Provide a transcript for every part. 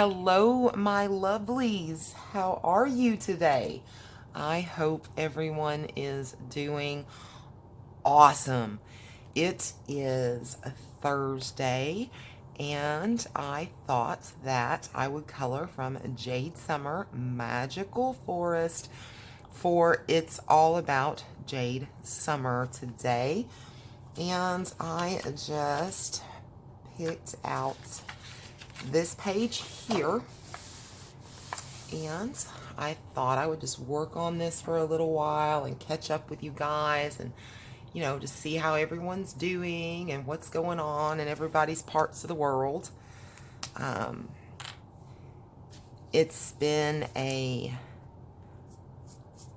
Hello, my lovelies. How are you today? I hope everyone is doing awesome. It is a Thursday, and I thought that I would color from Jade Summer Magical Forest for It's All About Jade Summer today. And I just picked out this page here, and I thought I would just work on this for a little while and catch up with you guys and just see how everyone's doing and what's going on in everybody's parts of the world. It's been a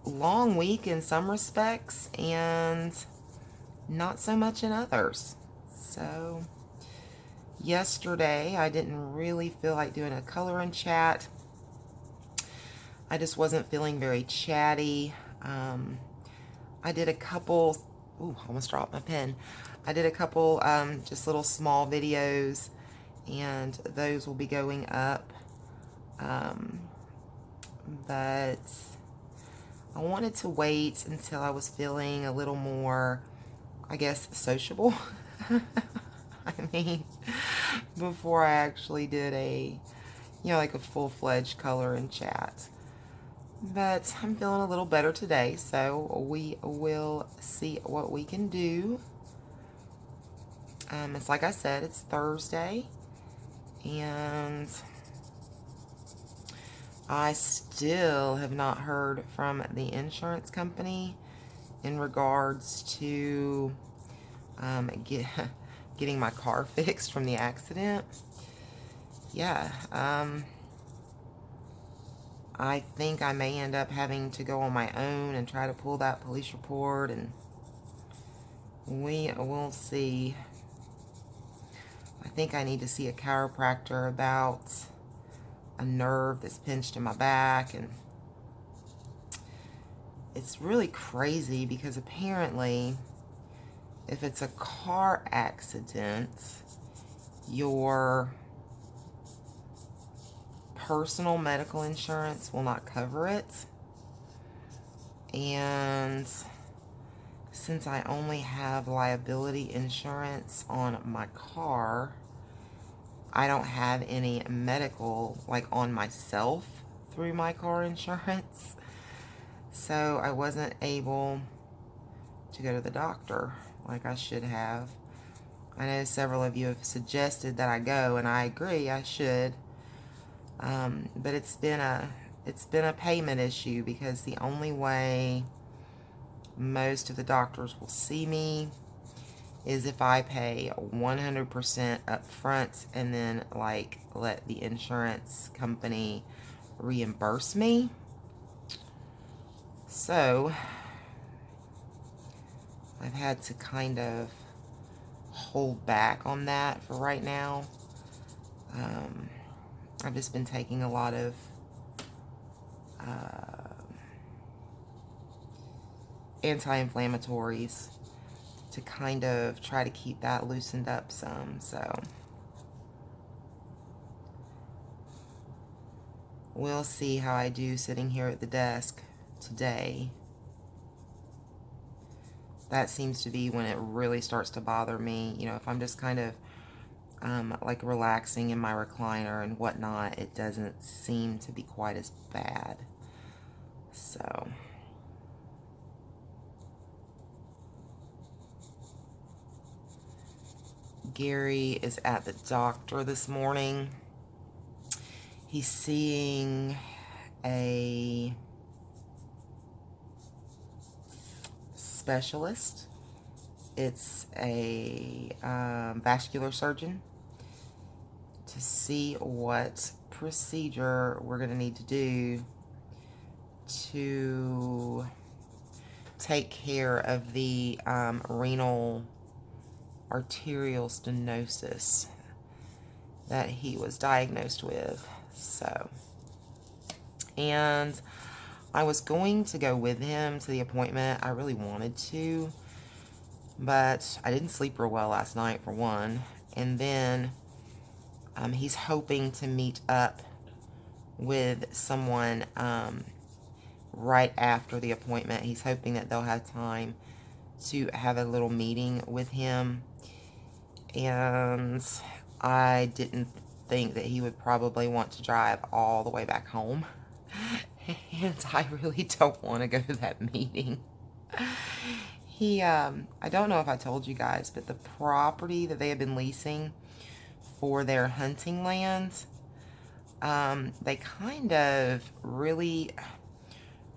long week in some respects and not so much in others. So yesterday, I didn't really feel like doing a coloring chat. I just wasn't feeling very chatty. I did a couple, almost dropped my pen. I did a couple just little small videos, and those will be going up. But I wanted to wait until I was feeling a little more, I guess, sociable. I mean, before I actually did a, like a full-fledged color and chat. But I'm feeling a little better today, so we will see what we can do. It's like I said, it's Thursday, and I still have not heard from the insurance company in regards to getting my car fixed from the accident. Yeah, I think I may end up having to go on my own and try to pull that police report, and we will see. I think I need to see a chiropractor about a nerve that's pinched in my back, and it's really crazy because apparently if it's a car accident, your personal medical insurance will not cover it. And since I only have liability insurance on my car, I don't have any medical like on myself through my car insurance. So I wasn't able to go to the doctor like I should have. I know several of you have suggested that I go, and I agree I should. But it's been a payment issue because the only way most of the doctors will see me is if I pay 100% up front and then like let the insurance company reimburse me. So I've had to kind of hold back on that for right now. I've just been taking a lot of anti-inflammatories to kind of try to keep that loosened up some. So we'll see how I do sitting here at the desk today. That seems to be when it really starts to bother me. If I'm just kind of like relaxing in my recliner and whatnot, it doesn't seem to be quite as bad. So Gary is at the doctor this morning. He's seeing a specialist. It's a vascular surgeon to see what procedure we're going to need to do to take care of the renal arterial stenosis that he was diagnosed with. So, and I was going to go with him to the appointment. I really wanted to, but I didn't sleep real well last night, for one. And then he's hoping to meet up with someone right after the appointment. He's hoping that they'll have time to have a little meeting with him. And I didn't think that he would probably want to drive all the way back home. And I really don't want to go to that meeting. I don't know if I told you guys, but the property that they have been leasing for their hunting lands, they kind of really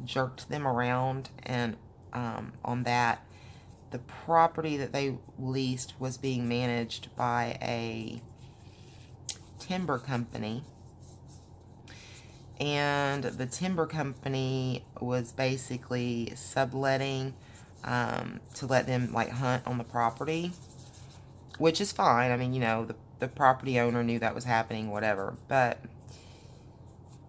jerked them around, and on that, the property that they leased was being managed by a timber company, and the timber company was basically subletting to let them like hunt on the property, which is fine. I mean, you know, the property owner knew that was happening, whatever. But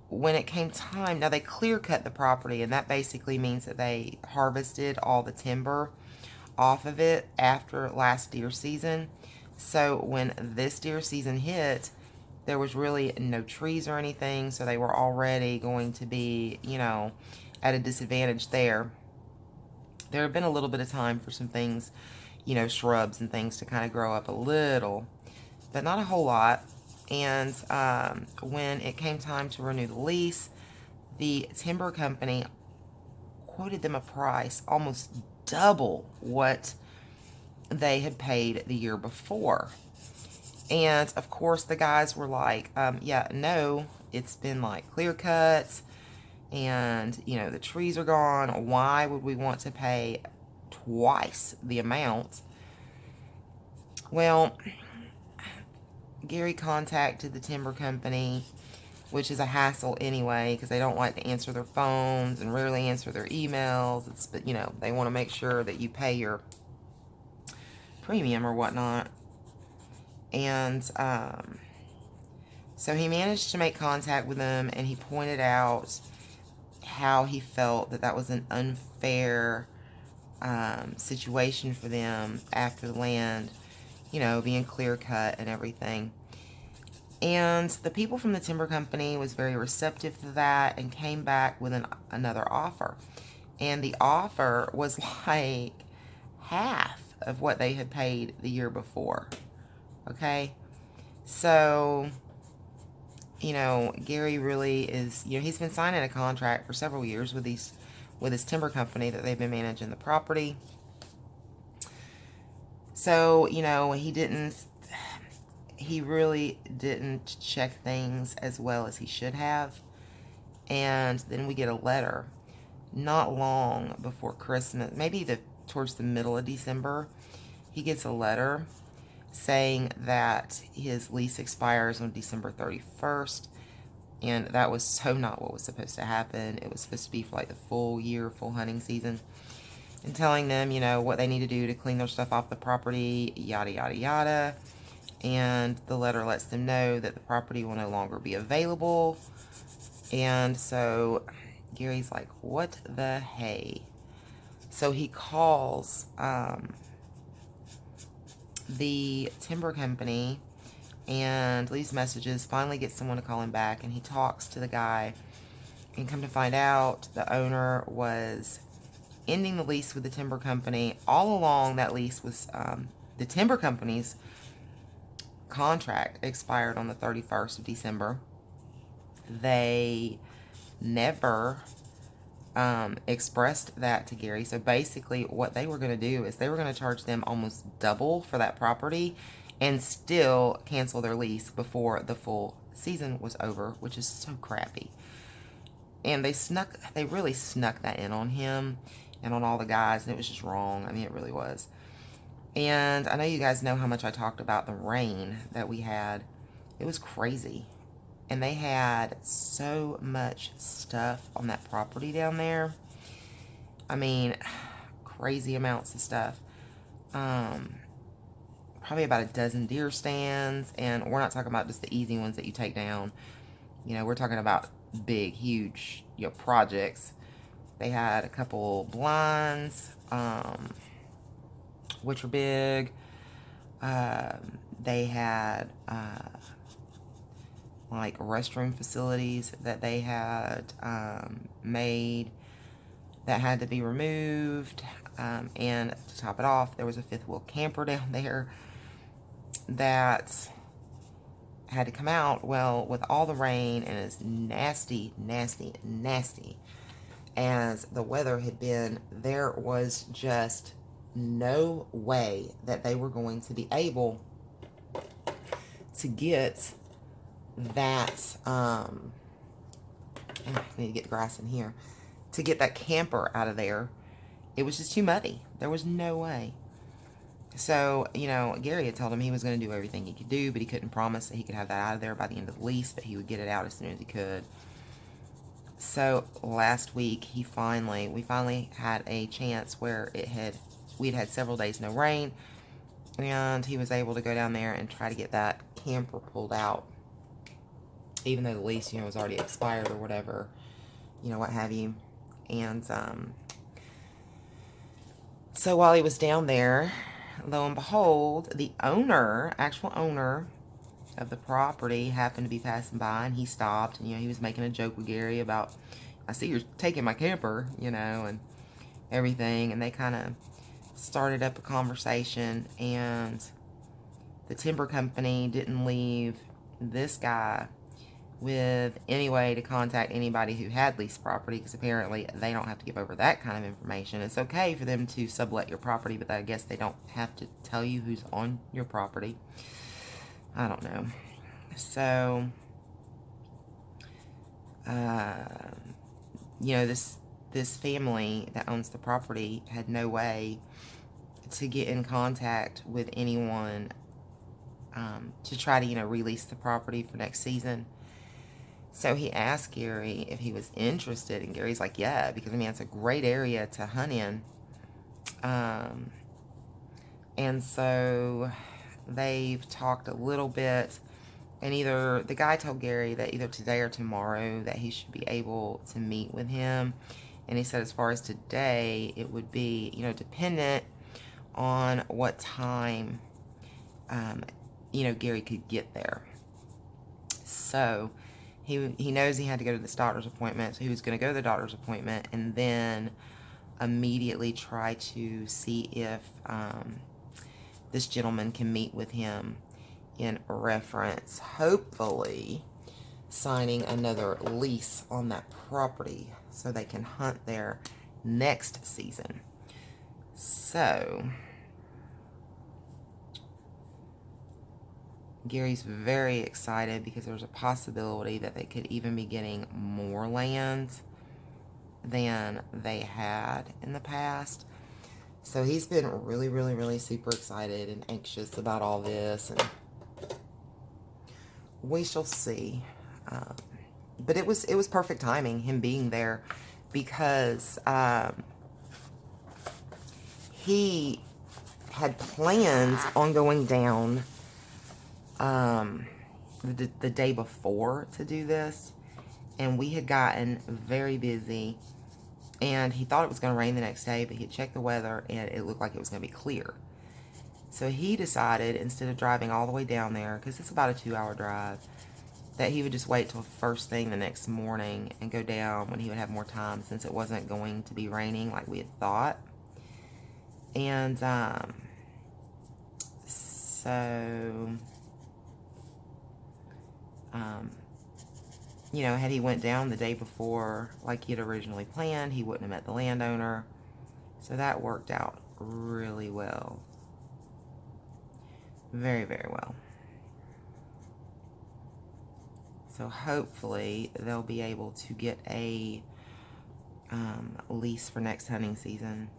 when it came time, now they clear cut the property, and that basically means that they harvested all the timber off of it after last deer season. So when this deer season hit, there was really no trees or anything, so they were already going to be, you know, at a disadvantage there. There had been a little bit of time for some things, you know, shrubs and things to kind of grow up a little, but not a whole lot. And when it came time to renew the lease, the timber company quoted them a price almost double what they had paid the year before. And of course the guys were like, yeah, no, it's been like clear cuts, and you know, the trees are gone. Why would we want to pay twice the amount? Well, Gary contacted the timber company, which is a hassle anyway, because they don't like to answer their phones and rarely answer their emails. But you know, they want to make sure that you pay your premium or whatnot. And so he managed to make contact with them, and he pointed out how he felt that was an unfair situation for them after the land, you know, being clear cut and everything. And the people from the timber company was very receptive to that and came back with another offer. And the offer was like half of what they had paid the year before. Okay? So, you know, Gary really is, you know, he's been signing a contract for several years with his timber company that they've been managing the property. So, you know, he really didn't check things as well as he should have. And then we get a letter not long before Christmas, maybe towards the middle of December. He gets a letter saying that his lease expires on December 31st. And that was so not what was supposed to happen. It was supposed to be for like the full year, full hunting season. And telling them, you know, what they need to do to clean their stuff off the property, yada, yada, yada. And the letter lets them know that the property will no longer be available. And so Gary's like, what the hey? So he calls the timber company and leaves messages, finally gets someone to call him back, and he talks to the guy, and come to find out the owner was ending the lease with the timber company. All along, that lease was the timber company's contract expired on the 31st of December. They never expressed that to Gary. So basically what they were going to do is they were going to charge them almost double for that property and still cancel their lease before the full season was over, which is so crappy. And they really snuck that in on him and on all the guys, and it was just wrong. I mean, it really was. And I know you guys know how much I talked about the rain that we had. It was crazy. And they had so much stuff on that property down there. I mean, crazy amounts of stuff. Probably about a dozen deer stands. And we're not talking about just the easy ones that you take down. You know, we're talking about big, huge, you know, projects. They had a couple blinds, which were big. They had like restroom facilities that they had made that had to be removed. And to top it off, there was a fifth wheel camper down there that had to come out. Well, with all the rain and as nasty as the weather had been, there was just no way that they were going to be able to get that, I need to get the grass in here, to get that camper out of there. It was just too muddy. There was no way. So, you know, Gary had told him he was going to do everything he could do, but he couldn't promise that he could have that out of there by the end of the lease, but he would get it out as soon as he could. So last week, we finally had a chance where we'd had several days no rain, and he was able to go down there and try to get that camper pulled out, even though the lease, you know, was already expired or whatever, you know, what have you. And so while he was down there, lo and behold, the actual owner of the property happened to be passing by, and he stopped, and, you know, he was making a joke with Gary about, I see you're taking my camper, you know, and everything, and they kind of started up a conversation, and the timber company didn't leave this guy with any way to contact anybody who had leased property, because apparently they don't have to give over that kind of information. It's okay for them to sublet your property, but I guess they don't have to tell you who's on your property. I don't know. So, you know, this family that owns the property had no way to get in contact with anyone to try to, you know, release the property for next season. So he asked Gary if he was interested, and Gary's like, yeah, because, I mean, it's a great area to hunt in. And so they've talked a little bit, and the guy told Gary that either today or tomorrow that he should be able to meet with him. And he said as far as today, it would be, you know, dependent on what time, you know, Gary could get there. So he knows he had to go to this doctor's appointment, so he was going to go to the doctor's appointment and then immediately try to see if this gentleman can meet with him in reference, hopefully, signing another lease on that property so they can hunt there next season. So Gary's very excited because there's a possibility that they could even be getting more land than they had in the past. So he's been really super excited and anxious about all this, and we shall see. But it was perfect timing, him being there, because he had plans on going down the day before to do this, and we had gotten very busy, and he thought it was going to rain the next day, but he had checked the weather and it looked like it was going to be clear. So he decided, instead of driving all the way down there, because it's about a 2-hour drive, that he would just wait till first thing the next morning and go down when he would have more time, since it wasn't going to be raining like we had thought. And so you know, had he went down the day before like he had originally planned, he wouldn't have met the landowner. So that worked out really well. Very well. So hopefully they'll be able to get a lease for next hunting season.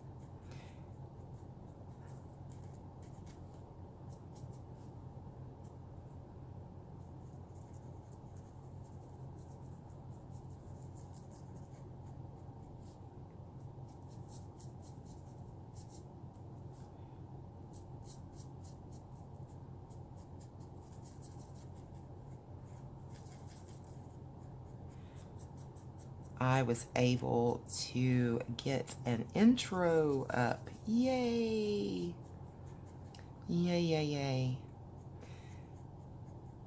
I was able to get an intro up. Yay! Yay.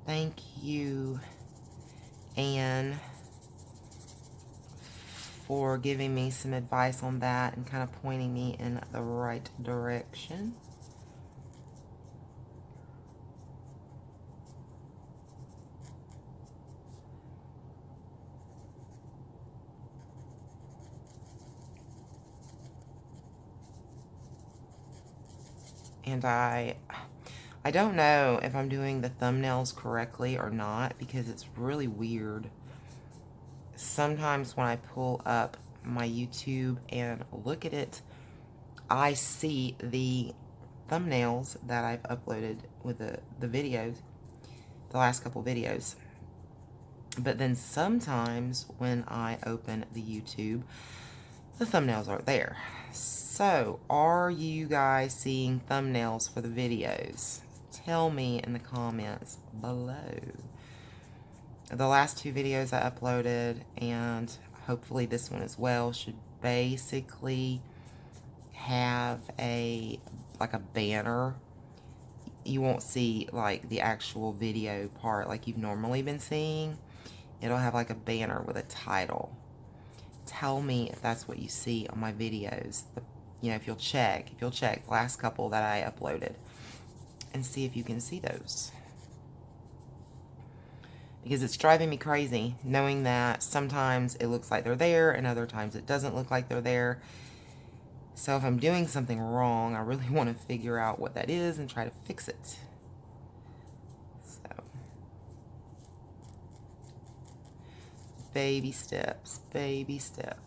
Thank you and for giving me some advice on that and kind of pointing me in the right direction. And I don't know if I'm doing the thumbnails correctly or not, because it's really weird. Sometimes when I pull up my YouTube and look at it, I see the thumbnails that I've uploaded with the videos, the last couple videos. But then sometimes when I open the YouTube, the thumbnails aren't there. So, are you guys seeing thumbnails for the videos? Tell me in the comments below. The last two videos I uploaded, and hopefully this one as well, should basically have like a banner. You won't see like the actual video part like you've normally been seeing. It'll have like a banner with a title. Tell me if that's what you see on my videos. If you'll check the last couple that I uploaded and see if you can see those. Because it's driving me crazy knowing that sometimes it looks like they're there and other times it doesn't look like they're there. So if I'm doing something wrong, I really want to figure out what that is and try to fix it. So, baby steps, baby steps.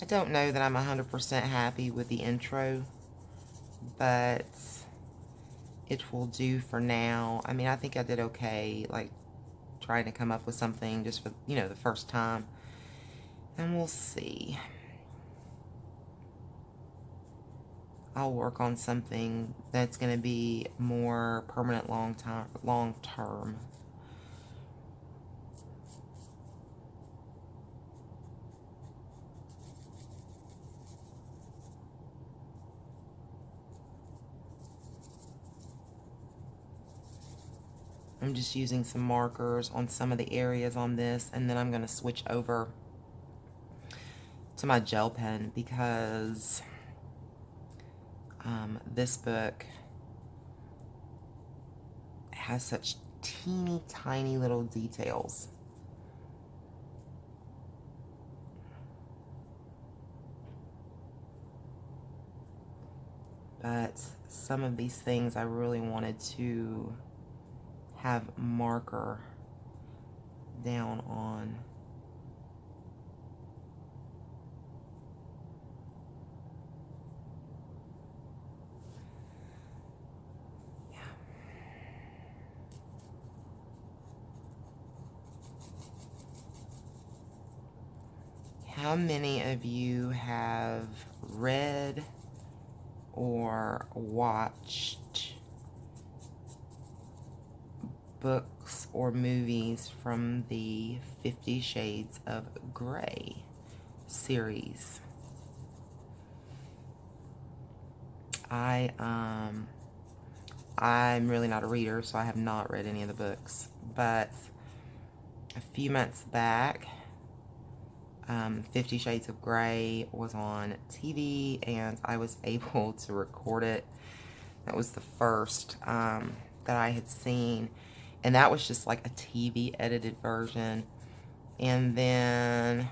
I don't know that I'm 100% happy with the intro, but it will do for now. I mean, I think I did okay, like trying to come up with something just for, the first time. And we'll see. I'll work on something that's going to be more permanent long term. I'm just using some markers on some of the areas on this, and then I'm going to switch over to my gel pen because this book has such teeny tiny little details. But some of these things I really wanted to have marker down on. Yeah. How many of you have read or watched books or movies from the 50 Shades of Grey series? I'm really not a reader, so I have not read any of the books, but a few months back, 50 Shades of Grey was on TV, and I was able to record it. That was the first that I had seen, and that was just like a TV edited version. And then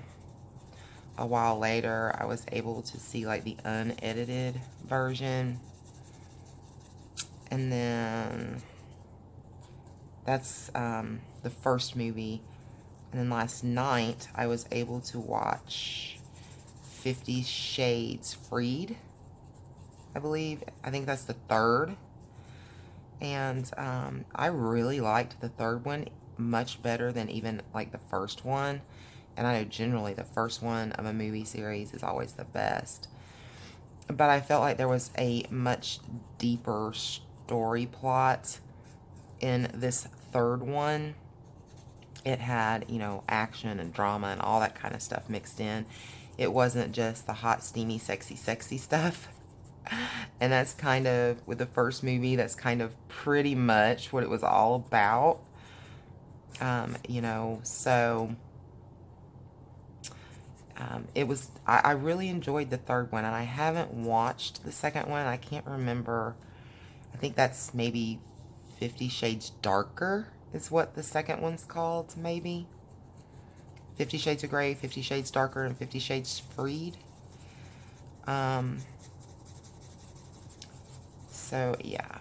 a while later, I was able to see like the unedited version. And then that's the first movie. And then last night, I was able to watch 50 Shades Freed, I believe. I think that's the third. And I really liked the third one much better than even like the first one. And I know generally the first one of a movie series is always the best. But I felt like there was a much deeper story plot in this third one. It had, action and drama and all that kind of stuff mixed in. It wasn't just the hot, steamy, sexy stuff. And that's kind of, with the first movie, that's kind of pretty much what it was all about. You know, so it was, I really enjoyed the third one, and I haven't watched the second one. I can't remember. I think that's maybe 50 Shades Darker is what the second one's called, maybe. 50 Shades of Grey, 50 Shades Darker, and 50 Shades Freed. So, yeah.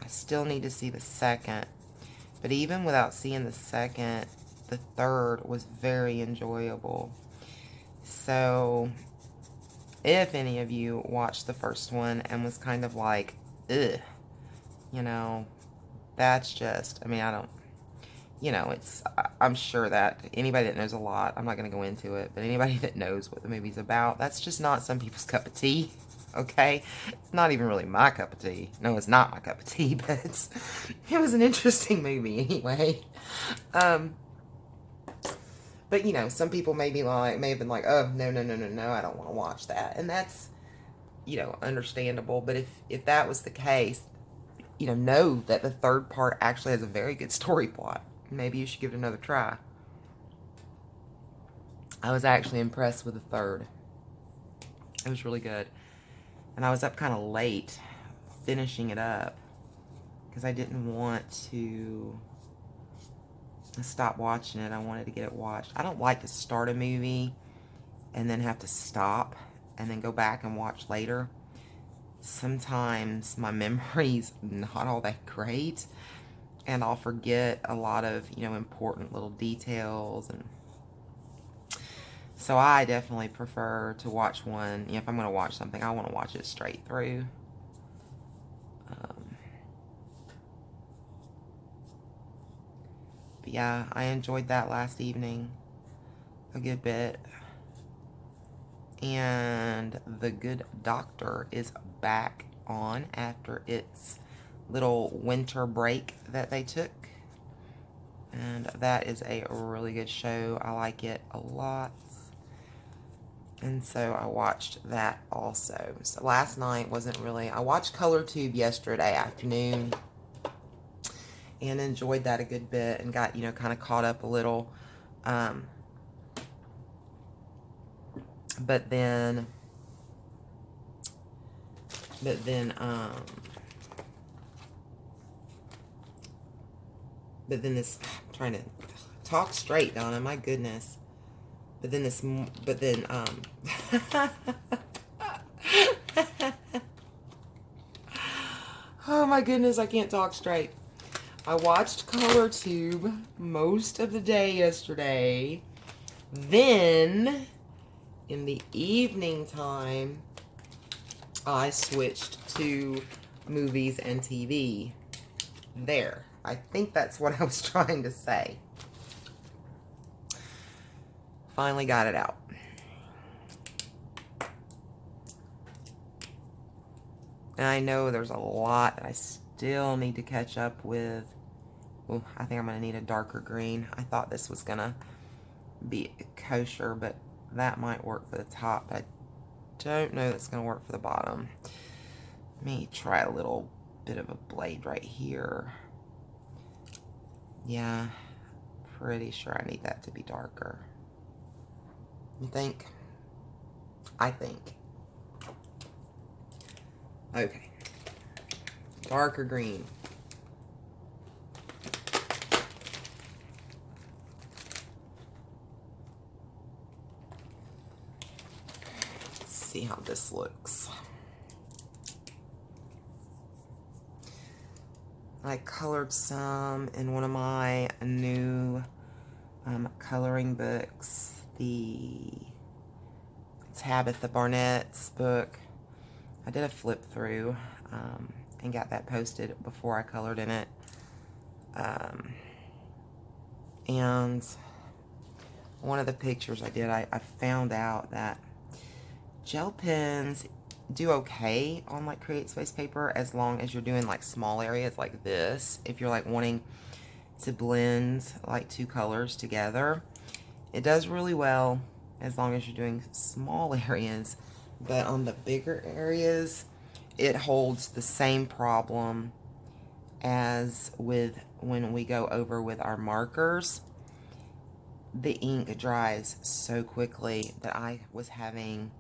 I still need to see the second. But even without seeing the second, the third was very enjoyable. So, if any of you watched the first one and was kind of like, ugh, you know, that's just, I mean, I don't, you know, it's, I'm sure that anybody that knows a lot, I'm not going to go into it, but anybody that knows what the movie's about, that's just not some people's cup of tea, okay? It's not even really my cup of tea. No, it's not my cup of tea, but it was an interesting movie anyway. But, you know, some people may have been like, oh, no, I don't want to watch that. And that's, you know, understandable. But if that was the case, you know that the third part actually has a very good story plot. Maybe you should give it another try. I was actually impressed with the third. It was really good. And I was up kind of late finishing it up because I didn't want to stop watching it. I wanted to get it watched. I don't like to start a movie and then have to stop and then go back and watch later. Sometimes my memory's not all that great, and I'll forget a lot of, you know, important little details. And so I definitely prefer to watch one, you know, if I'm going to watch something, I want to watch it straight through. But yeah, I enjoyed that last evening a good bit. And The Good Doctor is back on after its little winter break that they took. And that is a really good show. I like it a lot. And so I watched that also. So last night wasn't really... I watched Color Tube yesterday afternoon and enjoyed that a good bit and got, you know, kind of caught up a little. But then this, I'm trying to talk straight, Donna, my goodness. Oh my goodness, I can't talk straight. I watched Color Tube most of the day yesterday. Then, in the evening time, I switched to movies and TV. There. I think that's what I was trying to say. Finally got it out. And I know there's a lot that I still need to catch up with. Ooh, I think I'm going to need a darker green. I thought this was going to be kosher, but that might work for the top. I don't know that's going to work for the bottom. Let me try a little bit of a blade right here. Yeah, pretty sure I need that to be darker. You think? I think. Okay. Darker green. Let's see how this looks. I colored some in one of my new coloring books, the Tabitha Barnett's book. I did a flip through and got that posted before I colored in it. And one of the pictures I did, I found out that gel pens do okay on like Create Space paper as long as you're doing like small areas like this. If you're like wanting to blend like two colors together, it does really well as long as you're doing small areas. But on the bigger areas, it holds the same problem as with when we go over with our markers. The ink dries so quickly that I was having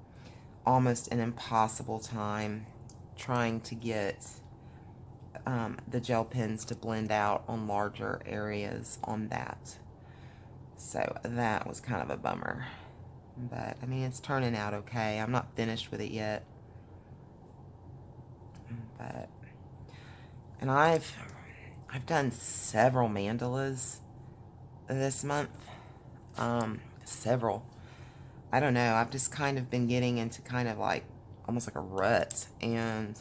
almost an impossible time trying to get the gel pens to blend out on larger areas on that. So that was kind of a bummer. But, I mean, it's turning out okay. I'm not finished with it yet. But, and I've done several mandalas this month. Several. I don't know. I've just kind of been getting into kind of like, almost like a rut. And,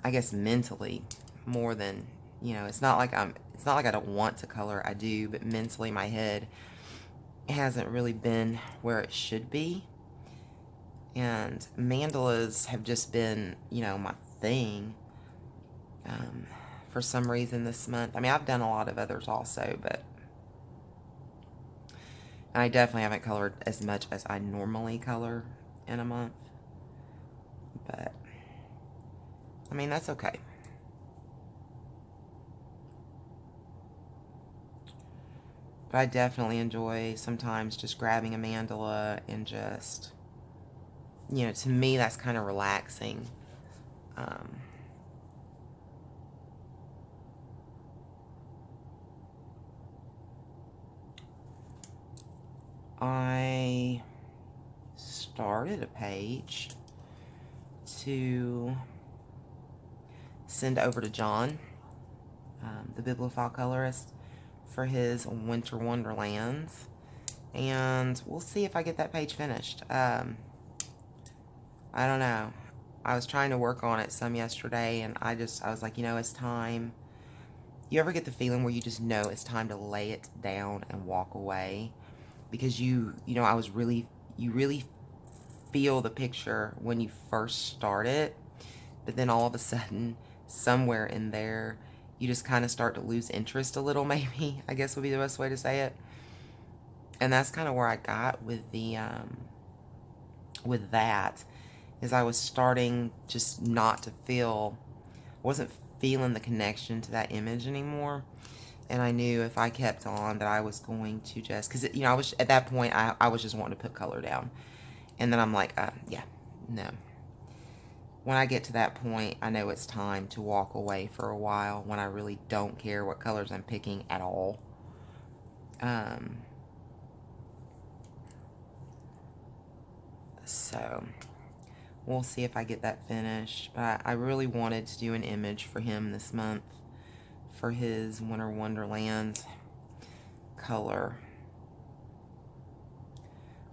I guess mentally more than, you know, it's not like I don't want to color. I do, but mentally my head hasn't really been where it should be. And mandalas have just been, you know, my thing for some reason this month. I mean, I've done a lot of others also, but I definitely haven't colored as much as I normally color in a month. But, I mean, that's okay. But I definitely enjoy sometimes just grabbing a mandala and just, you know, to me that's kind of relaxing. I started a page to send over to John, the bibliophile colorist, for his Winter Wonderlands, and we'll see if I get that page finished. I don't know. I was trying to work on it some yesterday, and I was like, you know, it's time. You ever get the feeling where you just know it's time to lay it down and walk away? Because you know, you really feel the picture when you first start it, but then all of a sudden, somewhere in there, you just kind of start to lose interest a little, maybe, I guess would be the best way to say it. And that's kind of where I got with the, with that, is I was starting just not to wasn't feeling the connection to that image anymore. And I knew if I kept on that I was going to just, because, you know, I was, at that point, I was just wanting to put color down. And then I'm like, yeah, no. When I get to that point, I know it's time to walk away for a while when I really don't care what colors I'm picking at all. So, we'll see if I get that finished. But I really wanted to do an image for him this month for his Winter Wonderland color.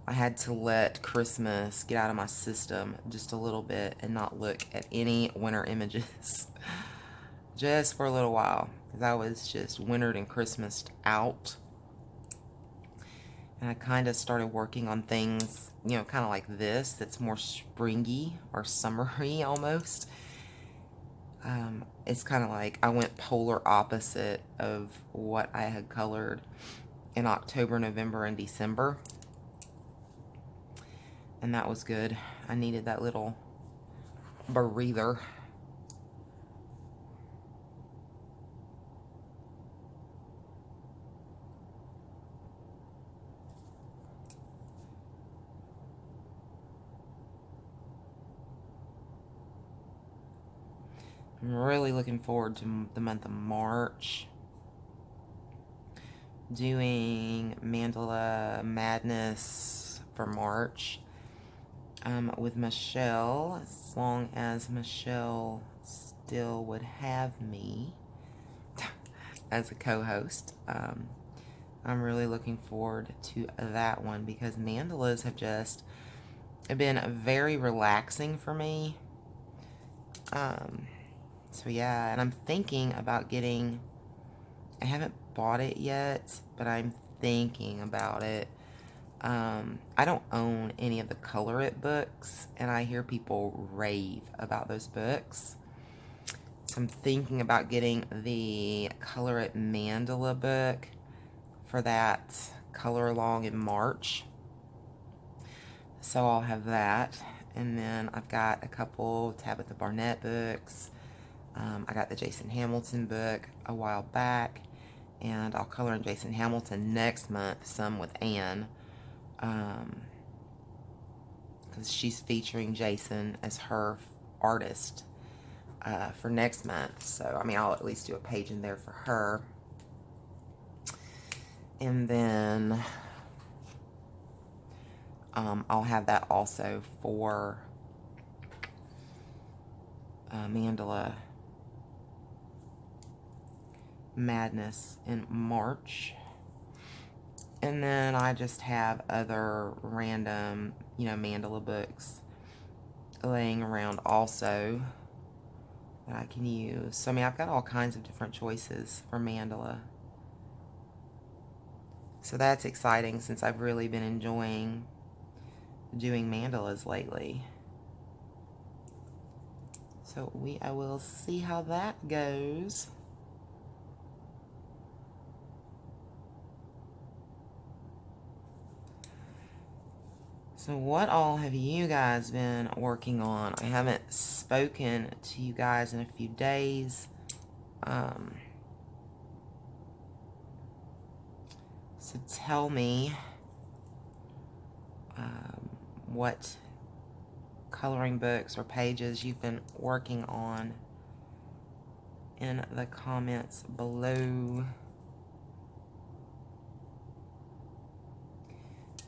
I had to let Christmas get out of my system just a little bit and not look at any winter images just for a little while, because I was just wintered and Christmased out. And I kind of started working on things, you know, kind of like this, that's more springy or summery almost. It's kind of like I went polar opposite of what I had colored in October, November, and December. And that was good. I needed that little breather. I'm really looking forward to the month of March. Doing Mandala Madness for March with Michelle, as long as Michelle still would have me as a co-host. I'm really looking forward to that one because mandalas have been very relaxing for me. So yeah, and I'm thinking about getting, I haven't bought it yet, but I'm thinking about it. I don't own any of the Color It books, and I hear people rave about those books. So I'm thinking about getting the Color It Mandala book for that color along in March. So I'll have that. And then I've got a couple Tabitha Barnett books. I got the Jason Hamilton book a while back, and I'll color in Jason Hamilton next month, some with Anne, because she's featuring Jason as her artist for next month. So, I mean, I'll at least do a page in there for her. And then I'll have that also for Mandala Madness in March. And then I just have other random, Mandala books laying around also that I can use. So, I mean, I've got all kinds of different choices for Mandala. So that's exciting since I've really been enjoying doing mandalas lately. So I will see how that goes. So what all have you guys been working on? I haven't spoken to you guys in a few days. So tell me what coloring books or pages you've been working on in the comments below.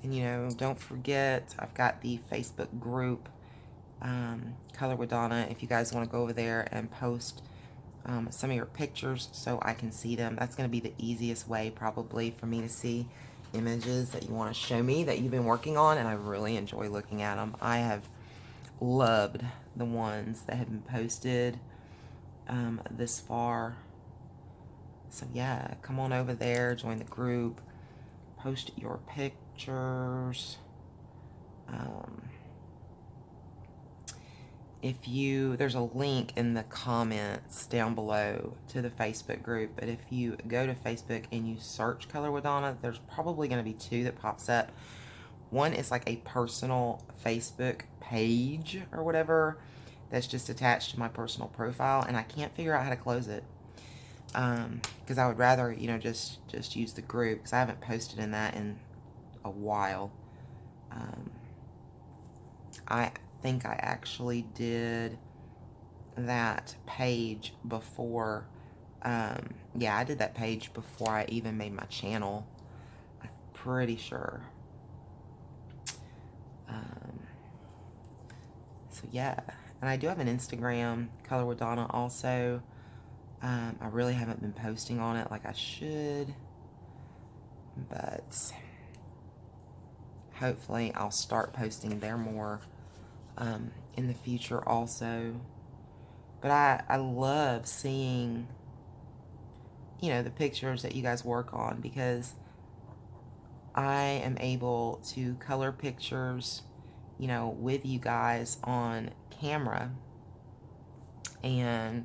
And don't forget, I've got the Facebook group, Color with Donna, if you guys want to go over there and post some of your pictures so I can see them. That's going to be the easiest way probably for me to see images that you want to show me that you've been working on, and I really enjoy looking at them. I have loved the ones that have been posted this far. So yeah, come on over there, join the group, post your pictures. There's a link in the comments down below to the Facebook group, but if you go to Facebook and you search Color with Donna, there's probably going to be two that pops up. One is like a personal Facebook page or whatever that's just attached to my personal profile, and I can't figure out how to close it. Because I would rather, just use the group, because I haven't posted in that in a while. I think I actually did that page before. Yeah, I did that page before I even made my channel. I'm pretty sure. So yeah, and I do have an Instagram, Color with Donna, also. I really haven't been posting on it like I should, but hopefully I'll start posting there more in the future also. But I love seeing, the pictures that you guys work on, because I am able to color pictures, with you guys on camera. And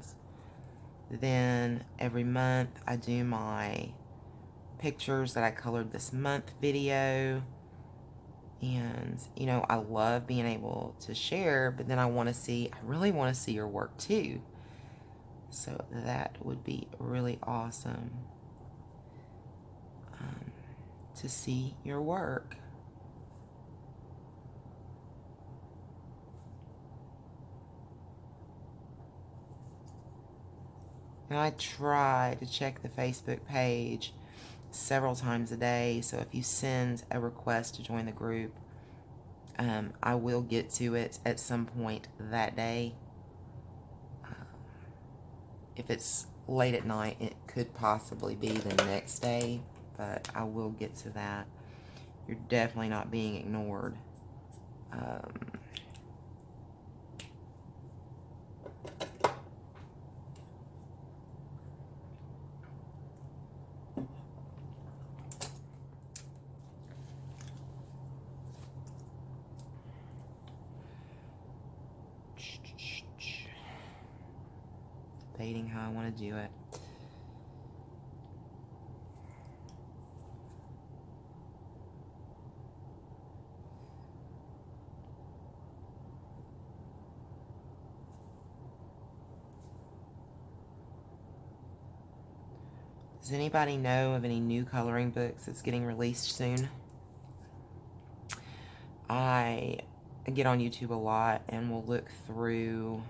then every month I do my pictures that I colored this month video. And, I love being able to share, but then I really want to see your work too. So that would be really awesome to see your work. And I try to check the Facebook page several times a day, so if you send a request to join the group, I will get to it at some point that day. If it's late at night, it could possibly be the next day, but I will get to that. You're definitely not being ignored. Debating how I want to do it. Does anybody know of any new coloring books that's getting released soon? I get on YouTube a lot and will look through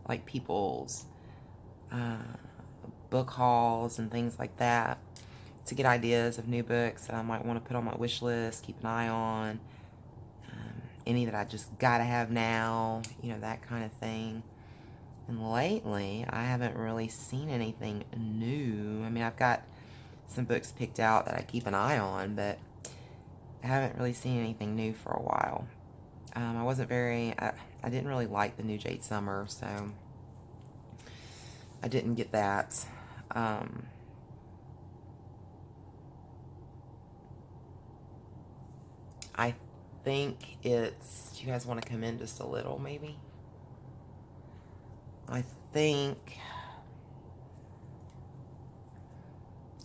like people's book hauls and things like that to get ideas of new books that I might want to put on my wish list, keep an eye on, any that I just gotta have now, you know, that kind of thing. And lately, I haven't really seen anything new. I mean, I've got some books picked out that I keep an eye on, but I haven't really seen anything new for a while. I didn't really like the new Jade Summer, so I didn't get that. I think it's, do you guys want to come in just a little, maybe? I think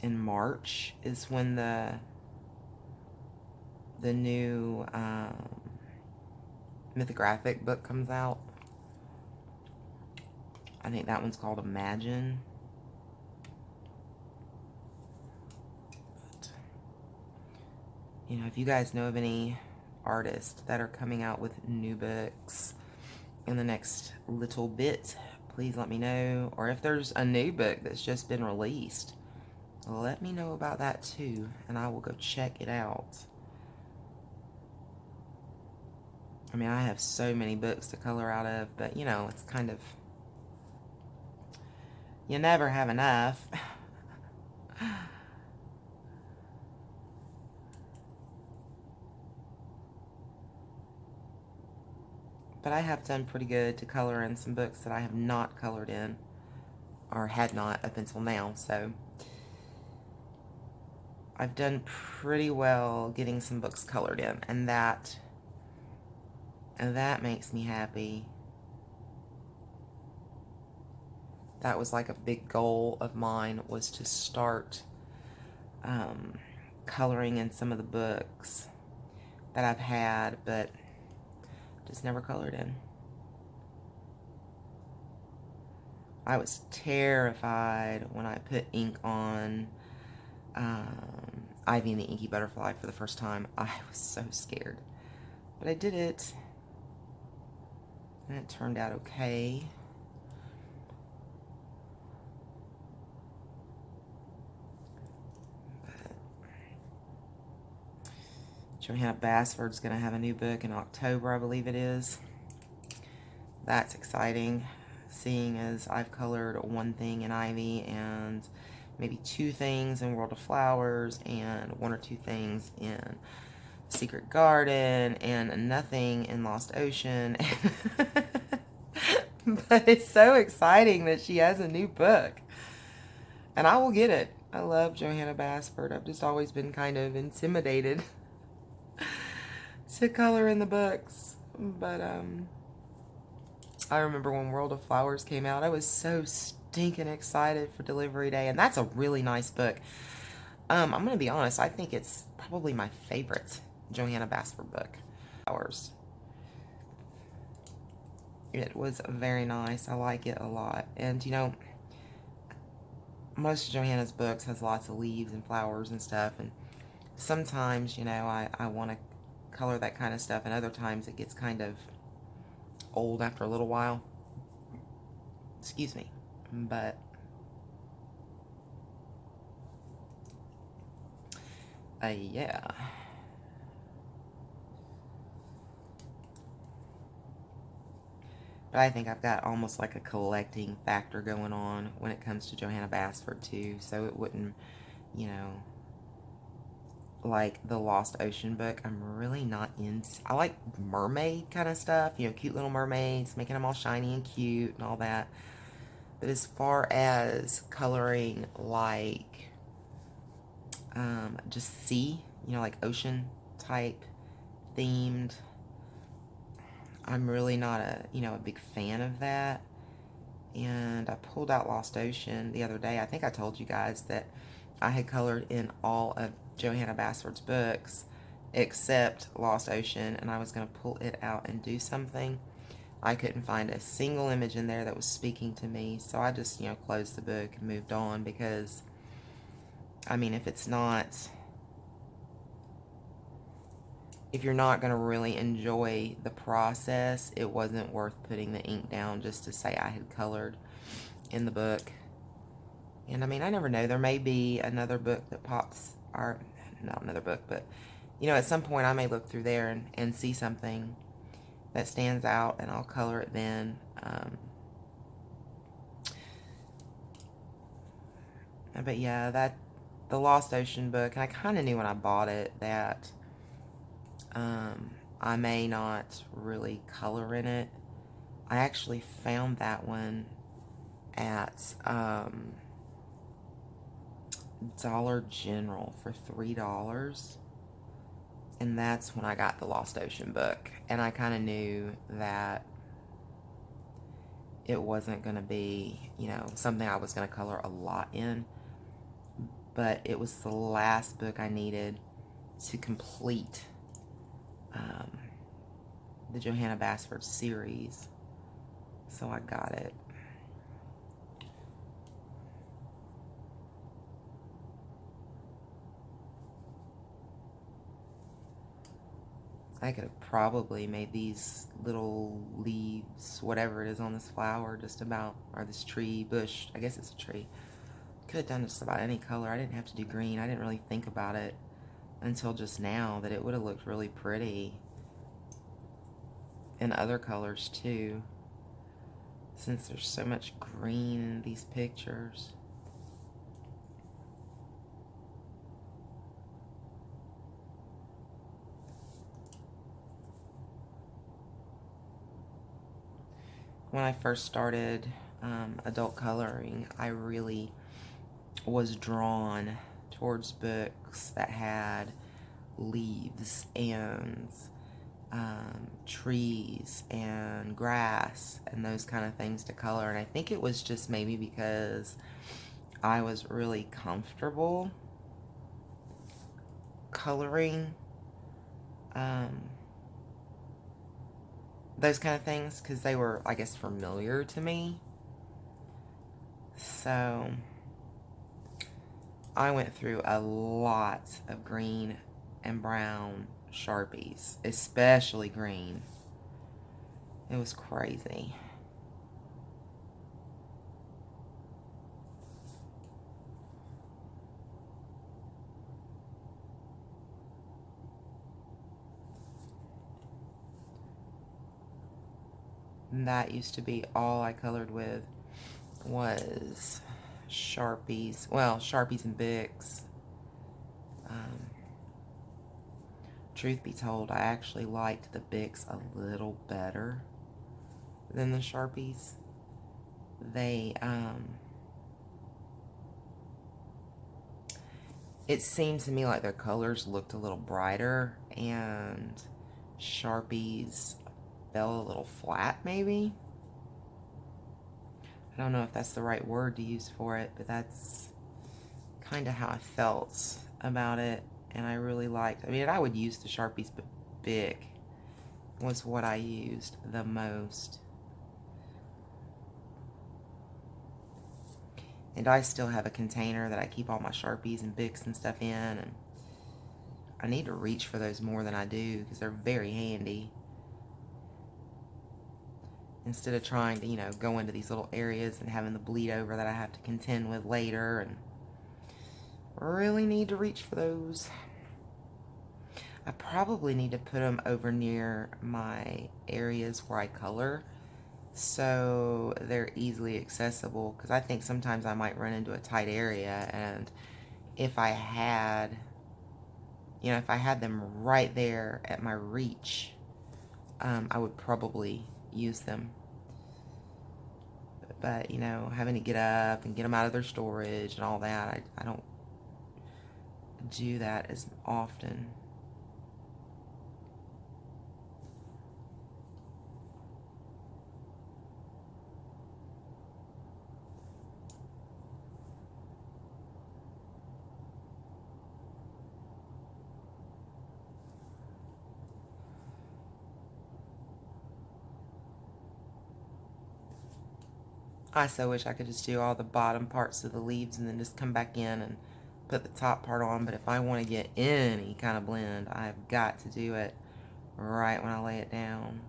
in March is when the new mythographic book comes out. I think that one's called Imagine. But, you know, if you guys know of any artists that are coming out with new books in the next little bit, please let me know. Or if there's a new book that's just been released, let me know about that too, and I will go check it out. I mean, I have so many books to color out of, but you know, it's kind of, you never have enough. But I have done pretty good to color in some books that I have not colored in, or had not up until now, so I've done pretty well getting some books colored in, and that makes me happy. That was like a big goal of mine, was to start coloring in some of the books that I've had, but just never colored in. I was terrified when I put ink on Ivy and the Inky Butterfly for the first time. I was so scared. But I did it. And it turned out okay. But Johanna Basford's going to have a new book in October, I believe it is. That's exciting, seeing as I've colored one thing in Ivy and maybe two things in World of Flowers and one or two things in Secret Garden and nothing in Lost Ocean. But it's so exciting that she has a new book, and I will get it. I love Johanna Basford. I've just always been kind of intimidated to color in the books, but I remember when World of Flowers came out, I was so stinking excited for delivery day, and that's a really nice book. I'm going to be honest, I think it's probably my favorite Johanna Basford book. Flowers. It was very nice. I like it a lot. And, you know, most of Johanna's books has lots of leaves and flowers and stuff, and sometimes, you know, I want to color that kind of stuff, and other times it gets kind of old after a little while. Excuse me. But yeah. But I think I've got almost like a collecting factor going on when it comes to Johanna Basford too, so it wouldn't, you know, like the Lost Ocean book. I'm really not into, I like mermaid kind of stuff, you know, cute little mermaids, making them all shiny and cute and all that. But as far as coloring like just sea, you know, like ocean type themed, I'm really not a big fan of that. And I pulled out Lost Ocean the other day. I think I told you guys that I had colored in all of Johanna Basford's books except Lost Ocean, and I was going to pull it out and do something. I couldn't find a single image in there that was speaking to me, so I just, closed the book and moved on because, I mean, if you're not going to really enjoy the process, it wasn't worth putting the ink down just to say I had colored in the book. And I mean, I never know. There may be another book that pops, or not another book, but, at some point I may look through there and see something that stands out, and I'll color it then. But yeah, the Lost Ocean book, and I kind of knew when I bought it that I may not really color in it. I actually found that one at Dollar General for $3. And that's when I got the Lost Ocean book. And I kind of knew that it wasn't going to be, something I was going to color a lot in. But it was the last book I needed to complete the Johanna Basford series. So I got it. I could have probably made these little leaves, whatever it is on this flower, just about, or this tree, bush, I guess it's a tree. Could have done just about any color. I didn't have to do green. I didn't really think about it until just now that it would have looked really pretty in other colors too, since there's so much green in these pictures. When I first started adult coloring, I really was drawn towards books that had leaves and trees and grass and those kind of things to color. And I think it was just maybe because I was really comfortable coloring those kind of things, because they were, I guess, familiar to me. So I went through a lot of green and brown Sharpies, especially green. It was crazy. And that used to be all I colored with, was Sharpies. Well, Sharpies and Bics. Truth be told, I actually liked the Bics a little better than the Sharpies. They, it seemed to me like their colors looked a little brighter, and Sharpies fell a little flat, maybe. I don't know if that's the right word to use for it, but that's kind of how I felt about it. And I really liked, I mean, I would use the Sharpies, but Bic was what I used the most. And I still have a container that I keep all my Sharpies and Bics and stuff in, and I need to reach for those more than I do, because they're very handy. Instead of trying to, go into these little areas and having the bleed over that I have to contend with later, and really need to reach for those. I probably need to put them over near my areas where I color, so they're easily accessible, because I think sometimes I might run into a tight area, and if I had them right there at my reach, I would probably use them. But, having to get up and get them out of their storage and all that, I don't do that as often. I so wish I could just do all the bottom parts of the leaves and then just come back in and put the top part on. But if I want to get any kind of blend, I've got to do it right when I lay it down.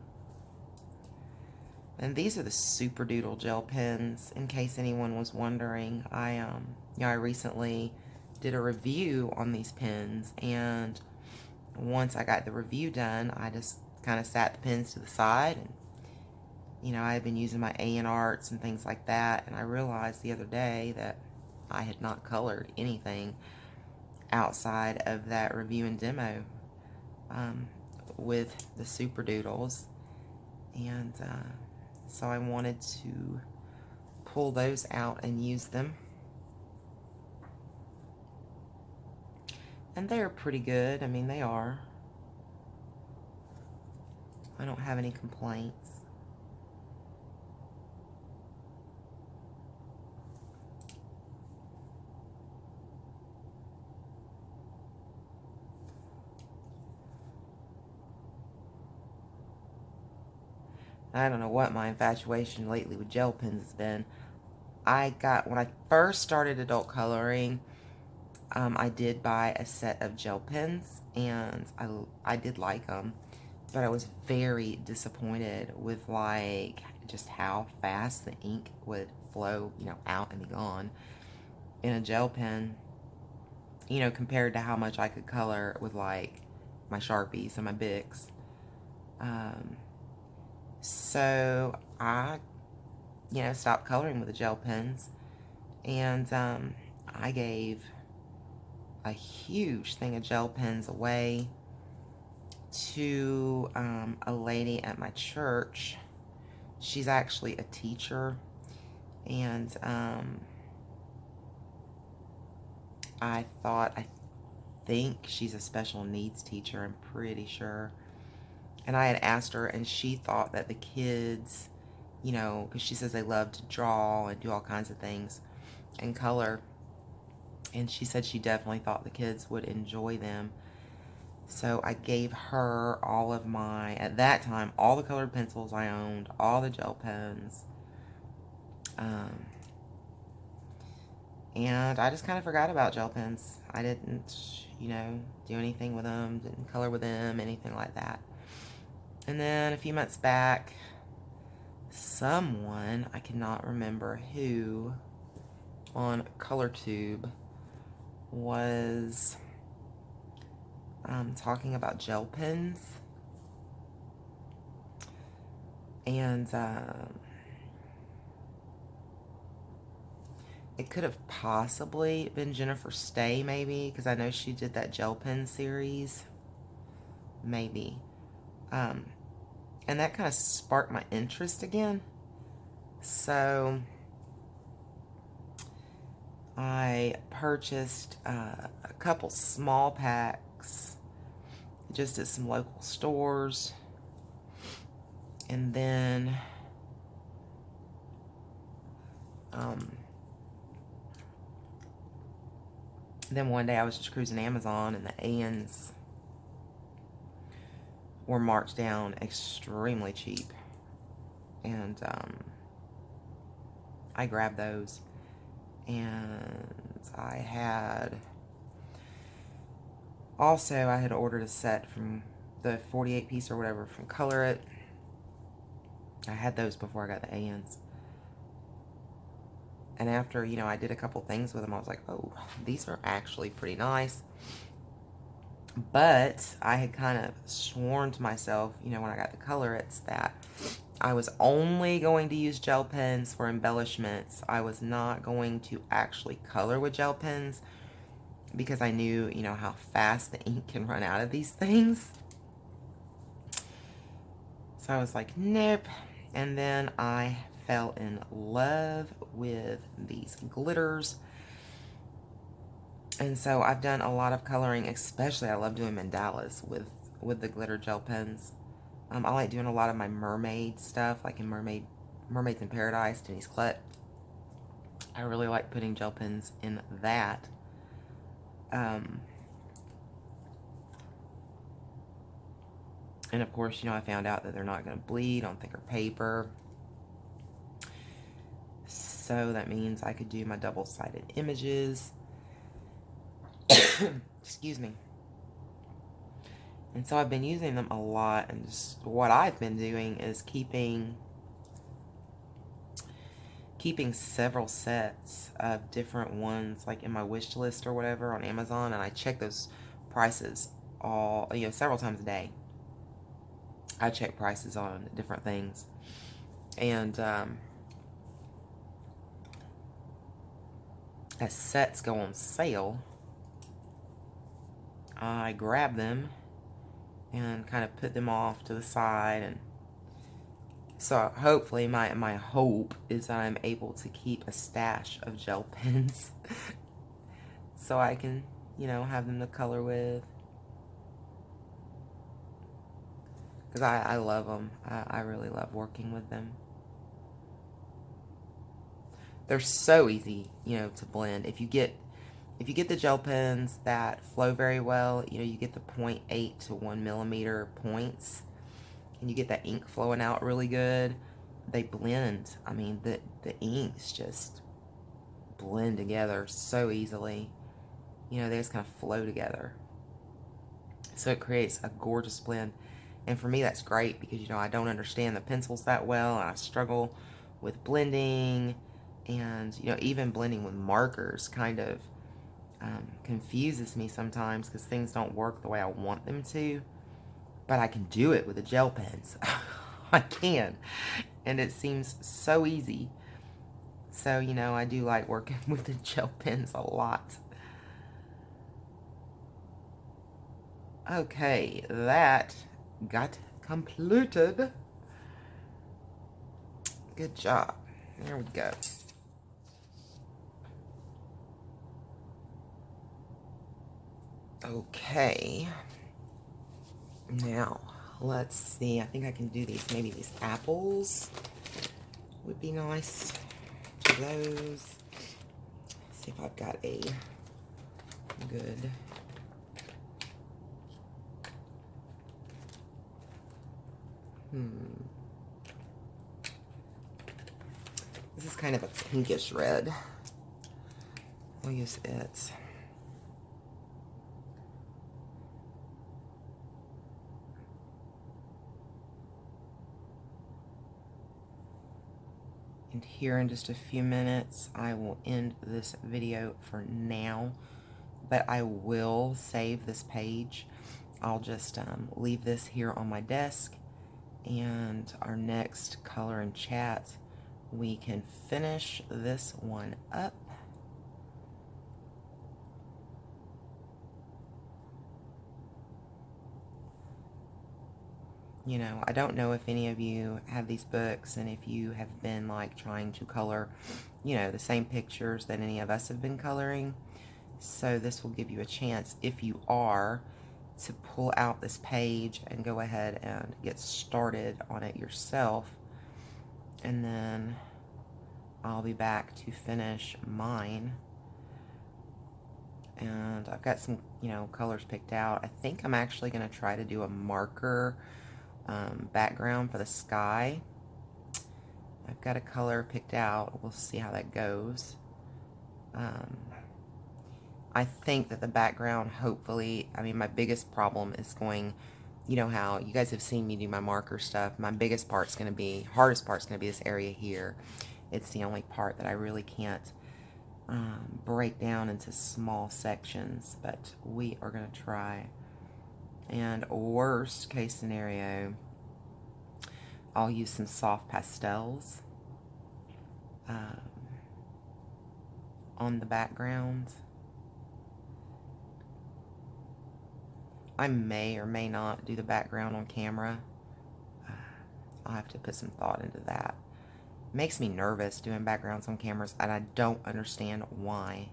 And these are the Super Doodle gel pens, in case anyone was wondering. I recently did a review on these pens, and once I got the review done, I just kind of sat the pens to the side, and I had been using my A&Arts and things like that, and I realized the other day that I had not colored anything outside of that review and demo with the Super Doodles, and so I wanted to pull those out and use them. And they're pretty good. I mean, they are. I don't have any complaints. I don't know what my infatuation lately with gel pens has been. When I first started adult coloring, I did buy a set of gel pens, and I did like them, but I was very disappointed with just how fast the ink would flow, out and be gone in a gel pen, compared to how much I could color with my Sharpies and my Bics. So I, stopped coloring with the gel pens, and I gave a huge thing of gel pens away to a lady at my church. She's actually a teacher, and I think she's a special needs teacher, I'm pretty sure. And I had asked her, and she thought that the kids, because she says they love to draw and do all kinds of things and color, and she said she definitely thought the kids would enjoy them. So I gave her all of at that time, all the colored pencils I owned, all the gel pens, and I just kind of forgot about gel pens. I didn't, do anything with them, didn't color with them, anything like that. And then a few months back, someone, I cannot remember who, on ColorTube was talking about gel pens. And it could have possibly been Jennifer Stay, maybe, because I know she did that gel pen series. Maybe. And that kind of sparked my interest again. So I purchased a couple small packs just at some local stores. And then one day I was just cruising Amazon, and the An's were marked down extremely cheap, and I grabbed those, and I had ordered a set from the 48 piece or whatever from Color It. I had those before I got the An's, and after I did a couple things with them, I was like, oh, these are actually pretty nice. But I had kind of sworn to myself, when I got the Color It's, that I was only going to use gel pens for embellishments. I was not going to actually color with gel pens, because I knew, how fast the ink can run out of these things. So I was like, nope. And then I fell in love with these glitters. And so I've done a lot of coloring, especially I love doing mandalas with the glitter gel pens. I like doing a lot of my mermaid stuff, like in Mermaids in Paradise, Denise Klett. I really like putting gel pens in that. And of course, I found out that they're not going to bleed on thicker paper. So that means I could do my double-sided images. Excuse me. And so I've been using them a lot, and just what I've been doing is keeping several sets of different ones, like in my wish list or whatever on Amazon, and I check those prices all, several times a day. I check prices on different things, and as sets go on sale, I grab them and kind of put them off to the side. And so hopefully my hope is that I'm able to keep a stash of gel pens so I can, have them to color with. Because I love them. I really love working with them. They're so easy, to blend. If you get the gel pens that flow very well, you get the 0.8 to 1 millimeter points, and you get that ink flowing out really good, they blend. I mean, the inks just blend together so easily. They just kind of flow together. So it creates a gorgeous blend. And for me, that's great because, I don't understand the pencils that well, and I struggle with blending, and, even blending with markers kind of confuses me sometimes because things don't work the way I want them to. But I can do it with the gel pens. I can. And it seems so easy. So, I do like working with the gel pens a lot. Okay, that got completed. Good job. There we go. Okay. Now, let's see. I think I can do these. Maybe these apples would be nice. Do those. Let's see if I've got a good... This is kind of a pinkish red. We'll use it. And here in just a few minutes, I will end this video for now. But I will save this page. I'll just leave this here on my desk. And our next color and chat, we can finish this one up. I don't know if any of you have these books and if you have been like trying to color, the same pictures that any of us have been coloring. So this will give you a chance, if you are, to pull out this page and go ahead and get started on it yourself. And then I'll be back to finish mine. And I've got some, colors picked out. I think I'm actually going to try to do a marker background for the sky. I've got a color picked out. We'll see how that goes. I think that the background, hopefully, my biggest problem is going, how you guys have seen me do my marker stuff. My biggest part's going to be, hardest part's going to be this area here. It's the only part that I really can't break down into small sections, but we are going to try. And worst case scenario, I'll use some soft pastels on the background. I may or may not do the background on camera. I'll have to put some thought into that. It makes me nervous doing backgrounds on cameras, and I don't understand why.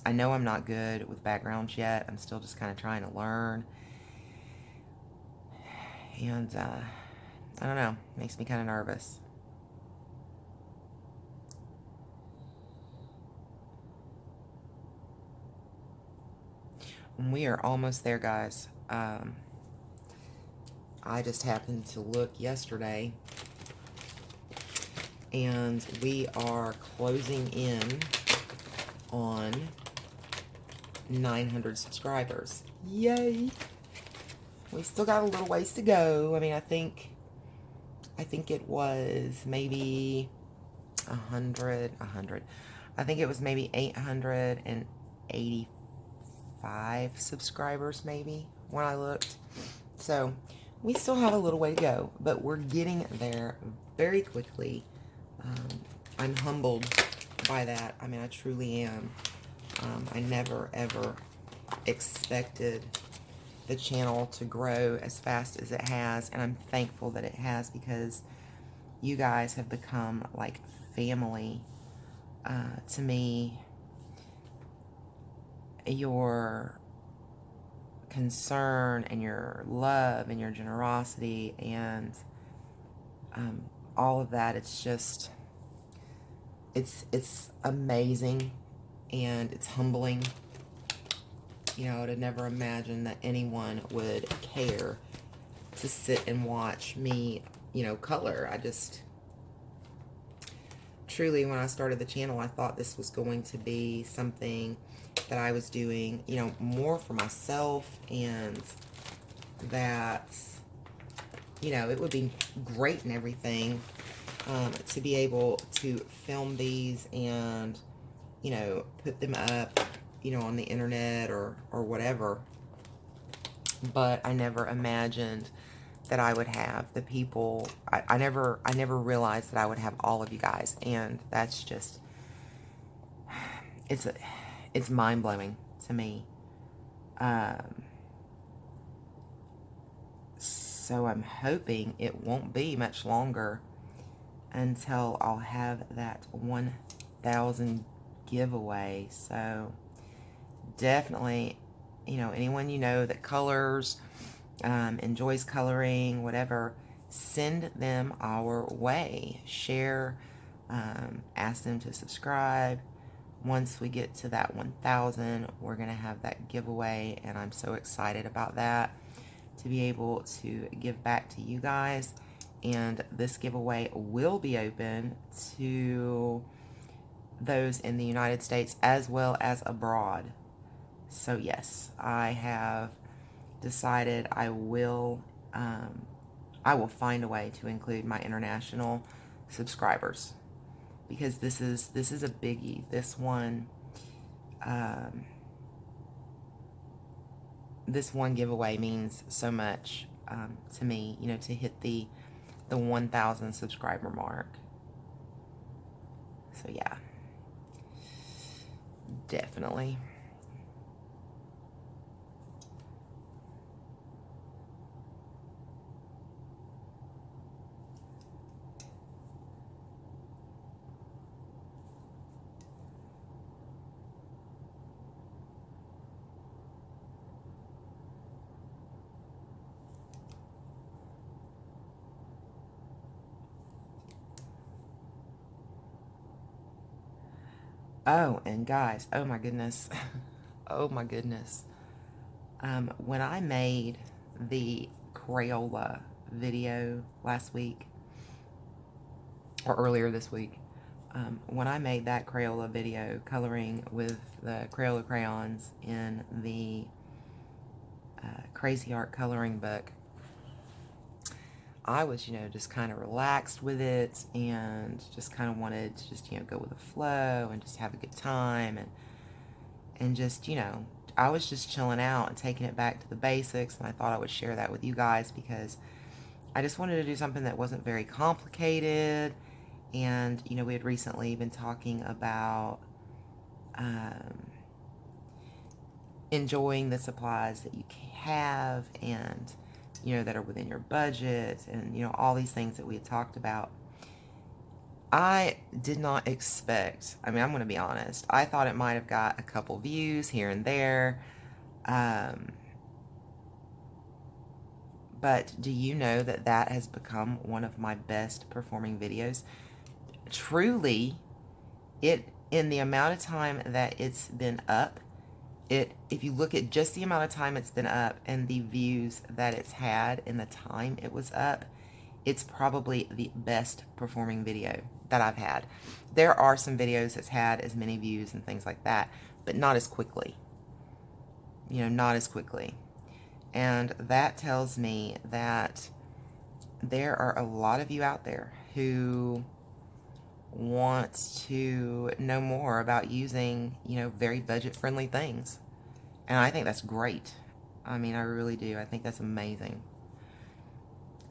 I know I'm not good with backgrounds yet. I'm still just kind of trying to learn. And, I don't know. It makes me kind of nervous. We are almost there, guys. I just happened to look yesterday And we are closing in on 900 subscribers. Yay! We still got a little ways to go. I mean, I think it was maybe 100. I think it was maybe 885 subscribers, maybe, when I looked. So we still have a little way to go, but we're getting there very quickly. I'm humbled by that. I mean, I truly am. I never, ever expected the channel to grow as fast as it has, and I'm thankful that it has, because you guys have become like family to me. Your concern and your love and your generosity and all of that, it's just, it's amazing, and it's humbling. You know, I would have never imagined that anyone would care to sit and watch me, you know, color. I just, truly, when I started the channel, I thought this was going to be something that I was doing, you know, more for myself, and that, you know, it would be great and everything to be able to film these and, you know, put them up, you know, on the internet or whatever. But I never imagined that I would have the people. I never realized that I would have all of you guys, and that's just, it's mind-blowing to me. So I'm hoping it won't be much longer until I'll have that 1,000 giveaway. So definitely, you know, anyone you know that colors, enjoys coloring, whatever, send them our way. Share, ask them to subscribe. Once we get to that 1,000, we're going to have that giveaway, and I'm so excited about that, to be able to give back to you guys. And this giveaway will be open to those in the United States as well as abroad. So yes, I have decided I will find a way to include my international subscribers, because this is a biggie. This one giveaway means so much to me, you know, to hit the 1,000 subscriber mark. So yeah, definitely. Oh, and guys, oh my goodness. Oh my goodness. When I made the Crayola video last week, or earlier this week, when I made that Crayola video coloring with the Crayola crayons in the Crazy Art coloring book, I was, you know, just kind of relaxed with it, and just kind of wanted to just, you know, go with the flow and just have a good time, and just, you know, I was just chilling out and taking it back to the basics, and I thought I would share that with you guys, because I just wanted to do something that wasn't very complicated. And, you know, we had recently been talking about enjoying the supplies that you have, and, you know, that are within your budget, and, you know, all these things that we had talked about. I did not expect, I mean, I'm going to be honest, I thought it might have got a couple views here and there, but do you know that that has become one of my best performing videos? Truly, in the amount of time that it's been up, if you look at just the amount of time it's been up and the views that it's had in the time it was up, it's probably the best performing video that I've had. There are some videos that's had as many views and things like that, but not as quickly. Not as quickly. And that tells me that there are a lot of you out there who want to know more about using, very budget-friendly things. And I think that's great. I mean, I really do. I think that's amazing.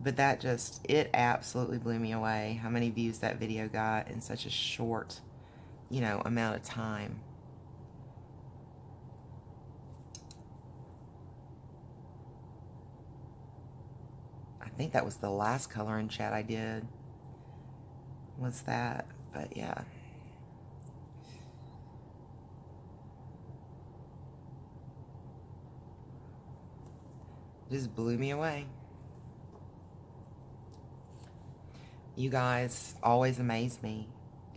But it absolutely blew me away how many views that video got in such a short, amount of time. I think that was the last coloring chat I did, was that, but yeah. Just blew me away. You guys always amaze me.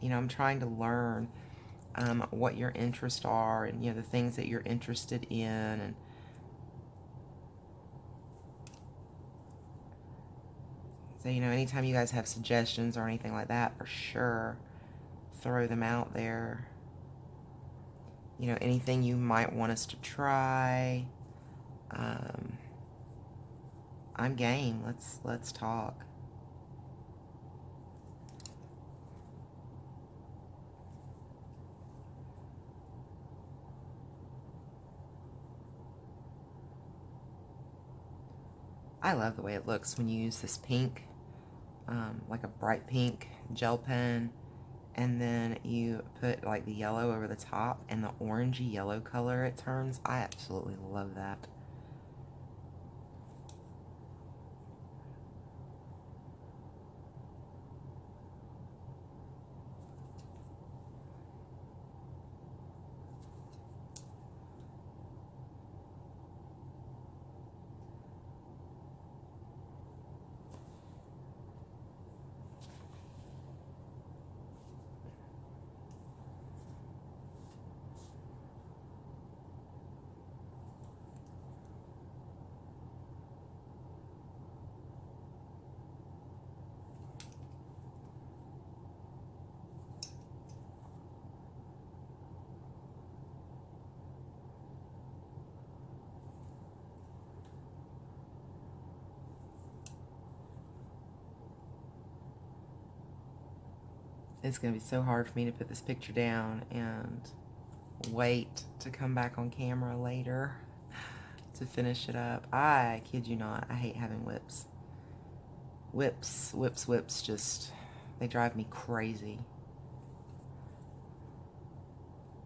I'm trying to learn what your interests are, and the things that you're interested in, and so anytime you guys have suggestions or anything like that, for sure throw them out there. Anything you might want us to try. I'm game. Let's talk. I love the way it looks when you use this pink, like a bright pink gel pen, and then you put like the yellow over the top and the orangey yellow color it turns. I absolutely love that. It's going to be so hard for me to put this picture down and wait to come back on camera later to finish it up. I kid you not, I hate having whips. Whips, just, they drive me crazy.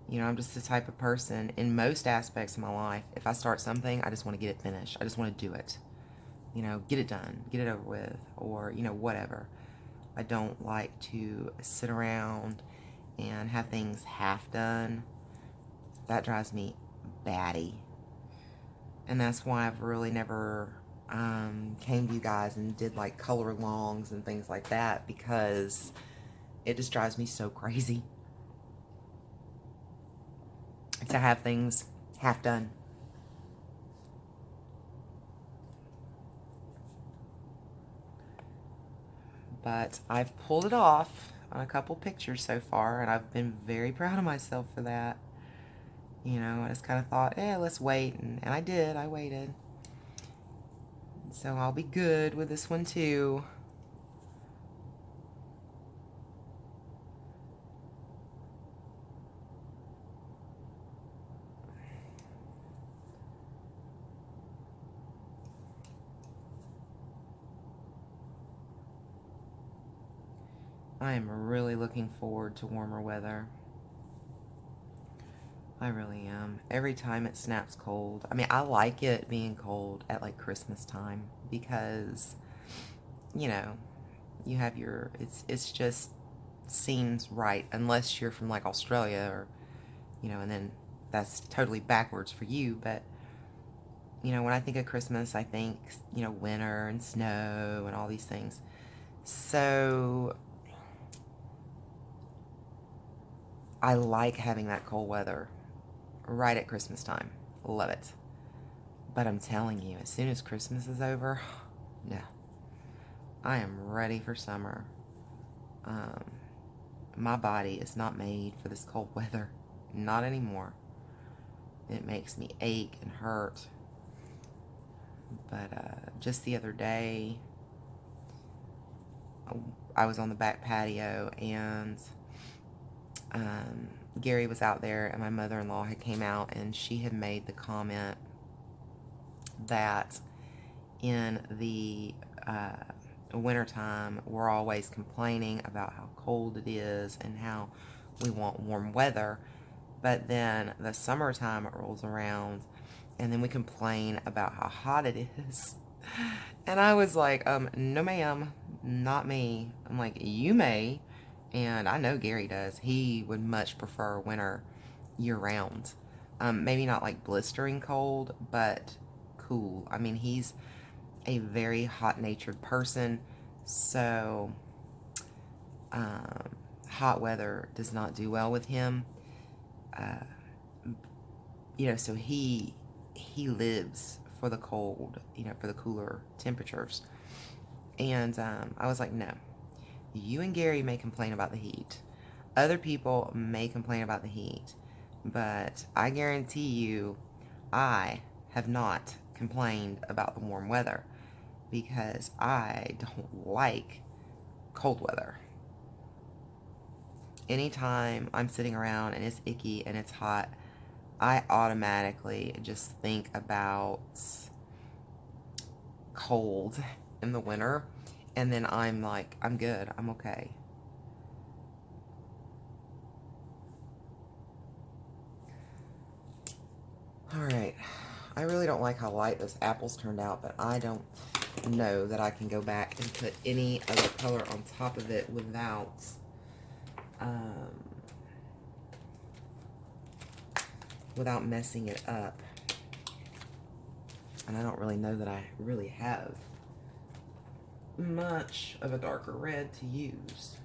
I'm just the type of person, in most aspects of my life, if I start something, I just want to get it finished. I just want to do it. Get it done, get it over with, or, whatever. I don't like to sit around and have things half done. That drives me batty. And that's why I've really never came to you guys and did like color alongs and things like that, because it just drives me so crazy to have things half done. But I've pulled it off on a couple pictures so far, and I've been very proud of myself for that. I just kind of thought, let's wait, and I did. I waited. So I'll be good with this one too. I am really looking forward to warmer weather. I really am. Every time it snaps cold. I mean, I like it being cold at like Christmas time, because, you have it's just seems right, unless you're from like Australia, or, and then that's totally backwards for you. But, when I think of Christmas, I think, winter and snow and all these things. So I like having that cold weather right at Christmas time. Love it. But I'm telling you, as soon as Christmas is over, no. I am ready for summer. My body is not made for this cold weather. Not anymore. It makes me ache and hurt. But just the other day, I was on the back patio, and Gary was out there, and my mother-in-law had came out, and she had made the comment that in the wintertime, we're always complaining about how cold it is and how we want warm weather. But then the summertime rolls around, and then we complain about how hot it is. And I was like, no ma'am, not me. I'm like, you may. And I know Gary does. He would much prefer winter year round. Maybe not like blistering cold, but cool. I mean, he's a very hot-natured person, so hot weather does not do well with him. So he lives for the cold, for the cooler temperatures. And I was like, no, you and Gary may complain about the heat. Other people may complain about the heat, but I guarantee you, I have not complained about the warm weather because I don't like cold weather. Anytime I'm sitting around and it's icky and it's hot, I automatically just think about cold in the winter, and then I'm like, I'm good, I'm okay. Alright, I really don't like how light those apples turned out, but I don't know that I can go back and put any other color on top of it without messing it up. And I don't really know that I really have much of a darker red to use.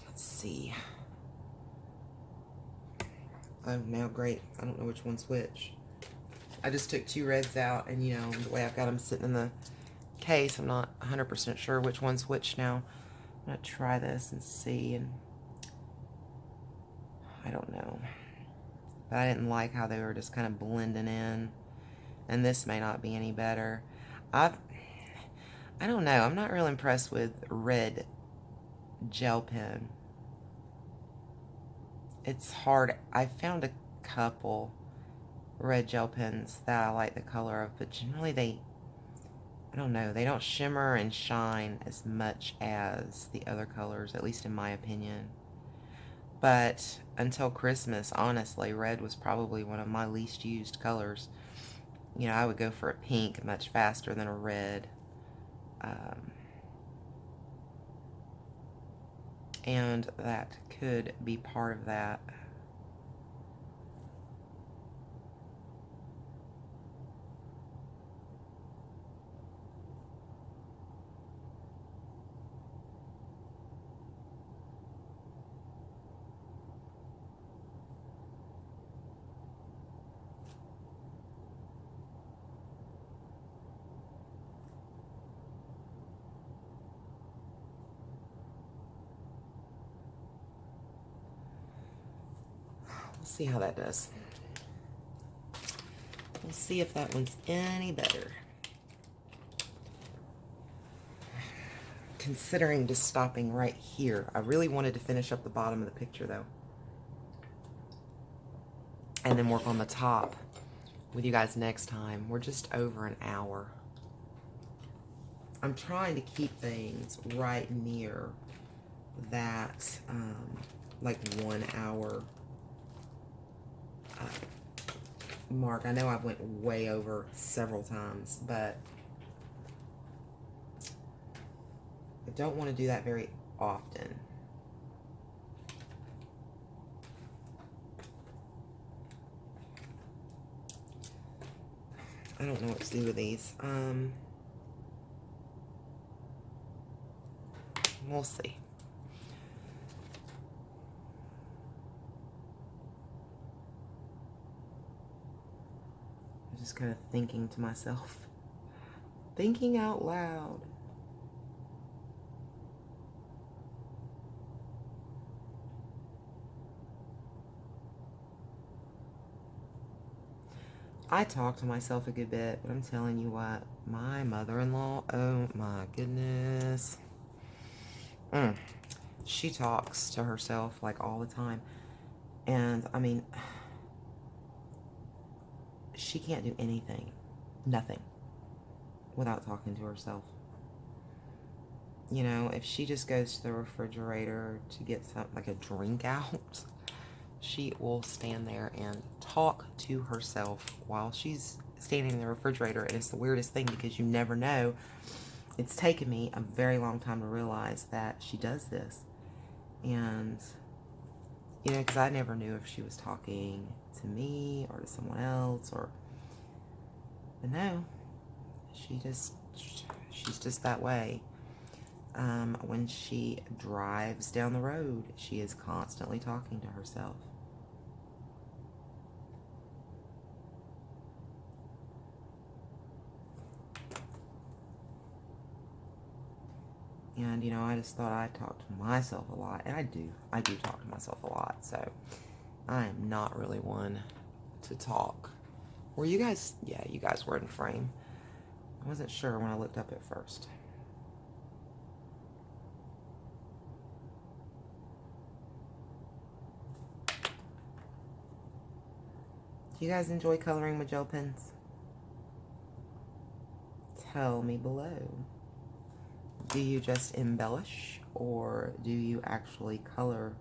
Let's see. Oh, now great. I don't know which one's which. I just took 2 reds out, and the way I've got them sitting in the case, I'm not 100% sure which one's which now. I'm going to try this and see, and I don't know. But I didn't like how they were just kind of blending in, and this may not be any better. I don't know. I'm not real impressed with red gel pen. It's hard. I found a couple red gel pens that I like the color of, but generally I don't know, they don't shimmer and shine as much as the other colors, at least in my opinion. But until Christmas, honestly, red was probably one of my least used colors. I would go for a pink much faster than a red. And that could be part of that. We'll see how that does. We'll see if that one's any better. Considering just stopping right here. I really wanted to finish up the bottom of the picture, though. And then work on the top with you guys next time. We're just over an hour. I'm trying to keep things right near that, like 1 hour mark. I know I went way over several times, but I don't want to do that very often. I don't know what to do with these. We'll see. I'm just kind of thinking to myself, thinking out loud. I talk to myself a good bit, but I'm telling you what, my mother-in-law, oh my goodness. She talks to herself like all the time. And I mean, she can't do anything, nothing, without talking to herself. You know, if she just goes to the refrigerator to get something like a drink out, she will stand there and talk to herself while she's standing in the refrigerator. And it's the weirdest thing because you never know. It's taken me a very long time to realize that she does this. And, you know, because I never knew if she was talking to me or to someone else or, but no, she's just that way. When she drives down the road, she is constantly talking to herself. And, you know, I just thought I'd talk to myself a lot. And I do talk to myself a lot. So I am not really one to talk. Were you guys, yeah, you guys were in frame. I wasn't sure when I looked up at first. Do you guys enjoy coloring with gel pens? Tell me below. Do you just embellish or do you actually color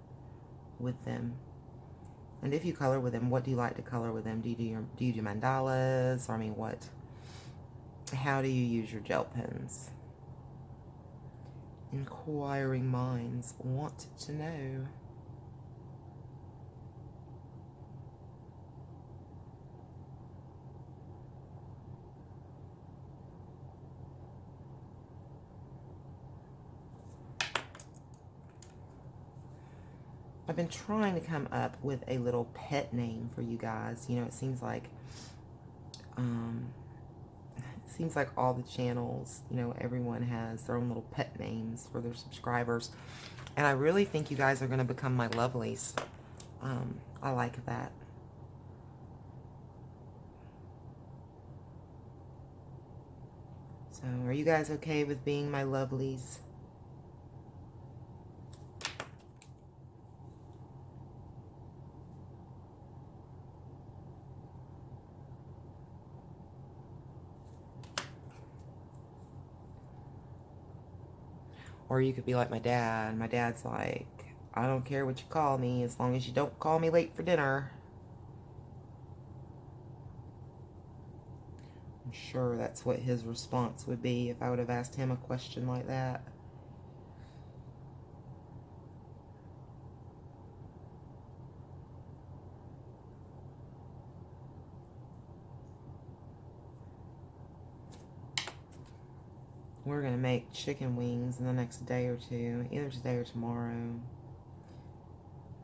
with them? And if you color with them, what do you like to color with them? Do you do mandalas? Or I mean, what? How do you use your gel pens? Inquiring minds want to know. I've been trying to come up with a little pet name for you guys. You know, it seems like all the channels, you know, everyone has their own little pet names for their subscribers. And I really think you guys are going to become my lovelies. I like that. So, are you guys okay with being my lovelies? Or you could be like my dad. My dad's like, I don't care what you call me as long as you don't call me late for dinner. I'm sure that's what his response would be if I would have asked him a question like that. We're going to make chicken wings in the next day or two, either today or tomorrow. And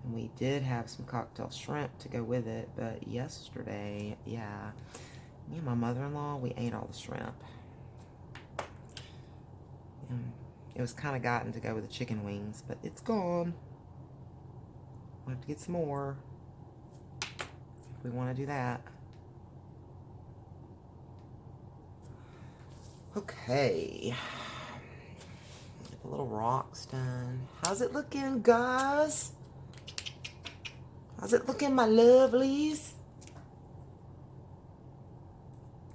we did have some cocktail shrimp to go with it, but yesterday, yeah, me and my mother-in-law, we ate all the shrimp. And it was kind of gotten to go with the chicken wings, but it's gone. We'll have to get some more if we want to do that. Okay. Get the little rocks done. How's it looking, guys? How's it looking, my lovelies?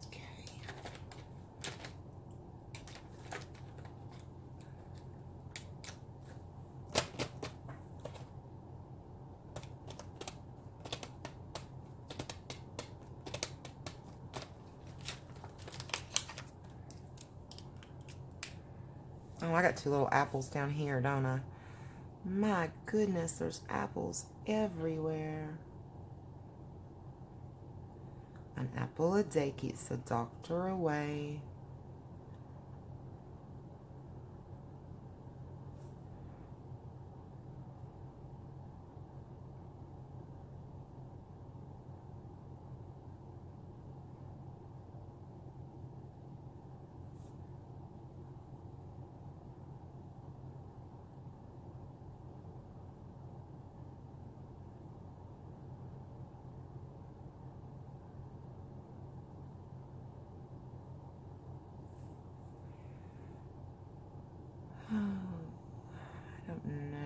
Okay. Oh, I got two little apples down here, don't I? My goodness, there's apples everywhere. An apple a day keeps the doctor away. I don't know.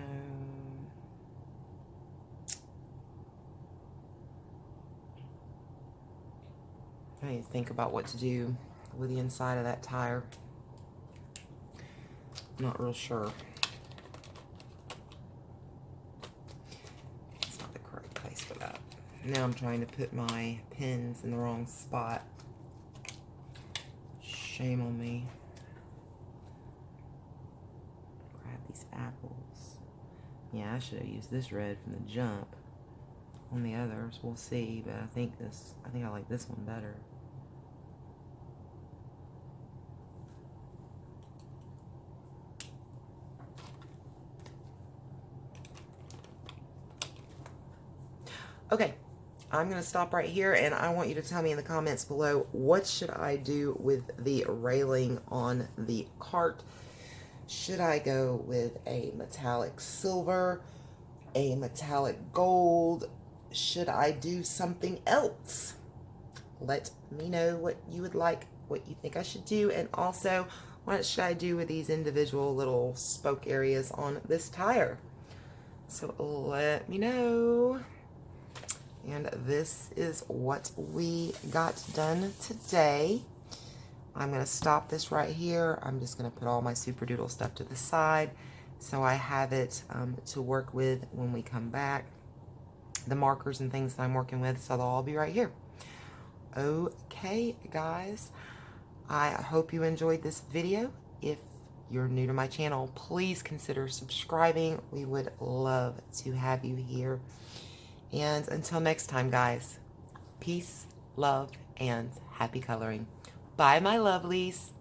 I need to think about what to do with the inside of that tire. I'm not real sure. It's not the correct place for that. Now I'm trying to put my pins in the wrong spot. Shame on me. Grab these apples. Yeah, I should have used this red from the jump. On the others, we'll see, but I think I like this one better. Okay, I'm going to stop right here, and I want you to tell me in the comments below, what should I do with the railing on the cart? Should I go with a metallic silver, a metallic gold? Should I do something else? Let me know what you would like, what you think I should do, and also what should I do with these individual little spoke areas on this tire? So let me know. And this is what we got done today. I'm going to stop this right here. I'm just going to put all my Super Doodle stuff to the side so I have it to work with when we come back. The markers and things that I'm working with, so they'll all be right here. Okay, guys, I hope you enjoyed this video. If you're new to my channel, please consider subscribing. We would love to have you here. And until next time, guys, peace, love, and happy coloring. Bye, my lovelies.